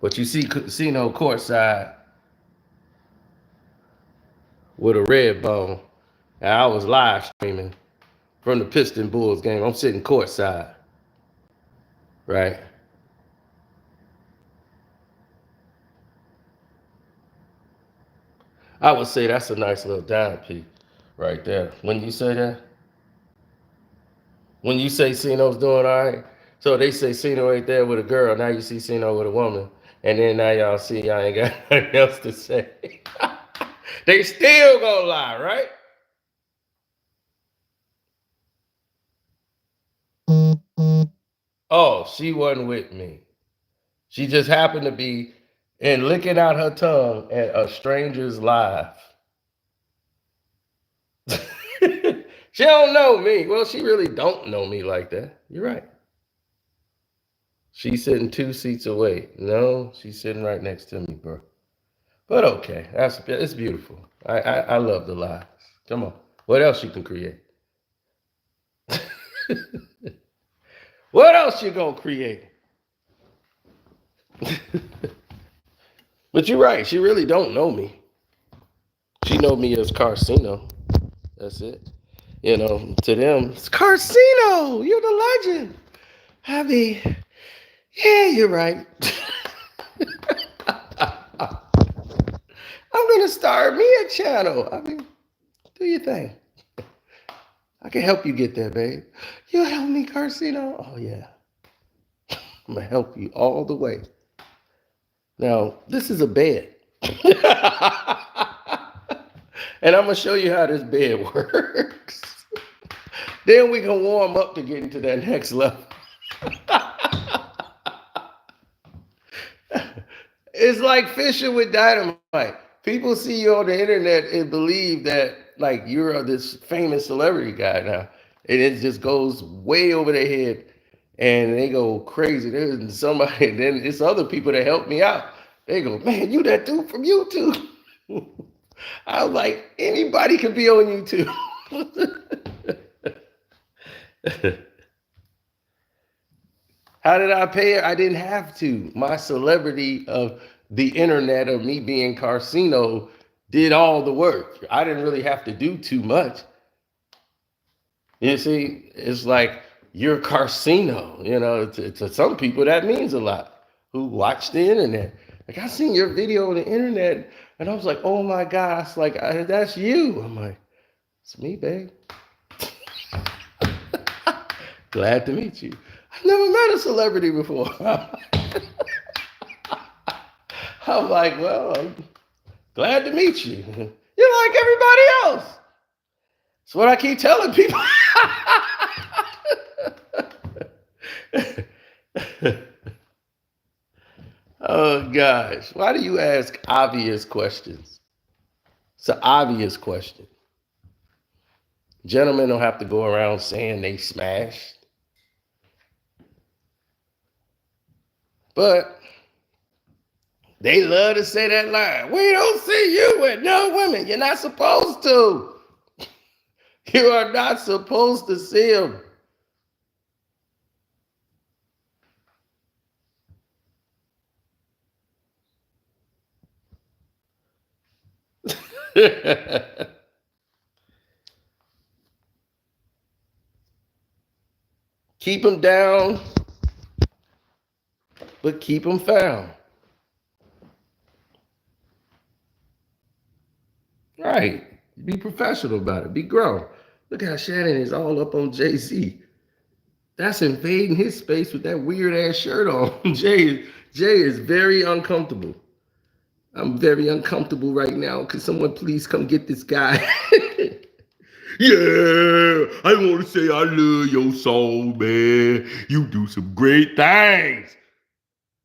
But you see Cino courtside with a red bone. And I was live streaming from the Piston Bulls game. I'm sitting courtside, right? I would say that's a nice little dime piece right there. When you say that, when you say Cino's doing all right, so they say Cino ain't there with a girl. Now you see Cino with a woman. And then now y'all see y'all ain't got nothing else to say. They still gonna lie, right? Oh, she wasn't with me. She just happened to be and licking out her tongue at a stranger's live. She don't know me. Well, she really don't know me like that. You're right. She's sitting 2 seats away. No, she's sitting right next to me, bro. But okay, it's beautiful. I love the lives. Come on. What else you can create? What else you gonna create? But you're right. She really don't know me. She know me as Carcino. That's it. You know, to them, it's Carcino. You're the legend. I mean, yeah, you're right. I'm gonna start me a channel. I mean, do your thing. I can help you get there, babe. You'll help me, Carcino? Oh yeah. I'm gonna help you all the way. Now, this is a bed. And I'm gonna show you how this bed works. Then we can warm up to get into that next level. It's like fishing with dynamite. People see you on the internet and believe that like you're this famous celebrity guy now. And it just goes way over their head and they go crazy. There's somebody, then it's other people that help me out. They go, man, you that dude from YouTube. I was like, anybody can be on YouTube. How did I pay her? I didn't have to. My celebrity of the internet of me being Carcino did all the work. I didn't really have to do too much. You see, it's like you're Carcino. You know, to some people that means a lot who watch the internet. Like I seen your video on the internet, and I was like, oh my gosh, like that's you. I'm like, it's me, babe. Glad to meet you. I've never met a celebrity before. I'm like, well, I'm glad to meet you. You're like everybody else. That's what I keep telling people. Oh, gosh. Why do you ask obvious questions? It's an obvious question. Gentlemen don't have to go around saying they smashed. But they love to say that line. We don't see you with no women. You're not supposed to. You are not supposed to see them. Keep them down, but keep them found. Right. Be professional about it. Be grown. Look how Shannon is all up on Jay-Z. That's invading his space with that weird ass shirt on. Jay is very uncomfortable. I'm very uncomfortable right now. Can someone please come get this guy? Yeah, I want to say I love your song, man. You do some great things.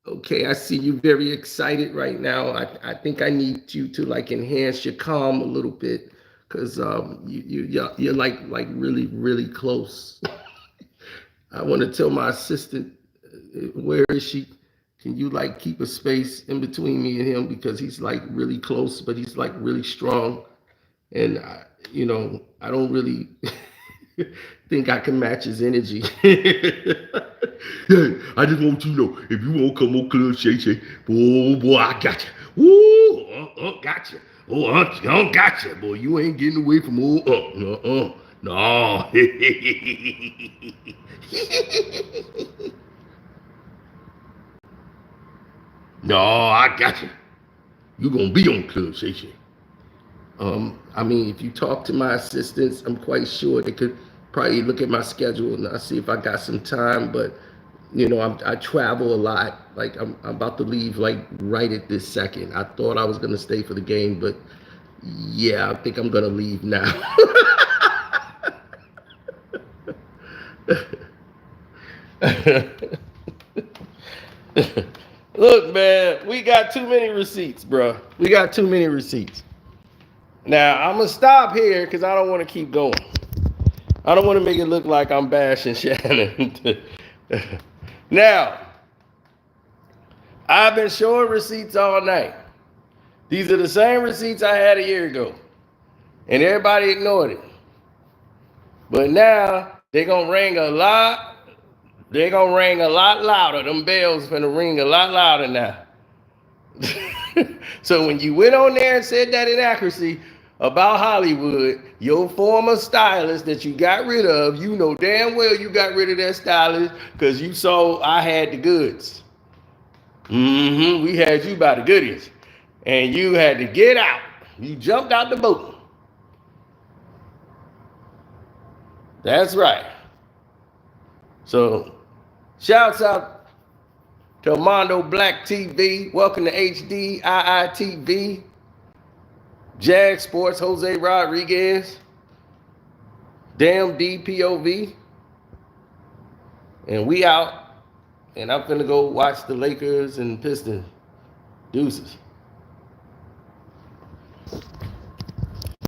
Okay, I see you very excited right now. I think I need you to like enhance your calm a little bit because you're like really close. I want to tell my assistant, where is she? Can you like keep a space in between me and him because he's like really close, but he's like really strong, and I don't really think I can match his energy. Yeah, I just want you to know, if you won't come on Club Shay Shay, boy, I got you. Woo, got you. Oh, got you, boy. You ain't getting away from old no. No, I got you. You gonna be on Club Shay Shay. I mean, if you talk to my assistants, I'm quite sure they could probably look at my schedule and I see if I got some time. But I travel a lot. Like I'm about to leave like right at this second. I thought I was gonna stay for the game, but yeah, I think I'm gonna leave now. Look, man, we got too many receipts, bro. We got too many receipts. Now, I'm going to stop here because I don't want to keep going. I don't want to make it look like I'm bashing Shannon. Now, I've been showing receipts all night. These are the same receipts I had a year ago. And everybody ignored it. But now, they're going to ring a lot. They're going to ring a lot louder. Them bells finna ring a lot louder now. So when you went on there and said that inaccuracy about Hollywood, your former stylist that you got rid of, you know damn well you got rid of that stylist because you saw I had the goods. We had you by the goodies. And you had to get out. You jumped out the boat. That's right. So, shouts out to Armando Black TV. Welcome to HD IITV. Jag Sports, Jose Rodriguez. Damn DPOV. And we out. And I'm finna go watch the Lakers and Pistons. Deuces.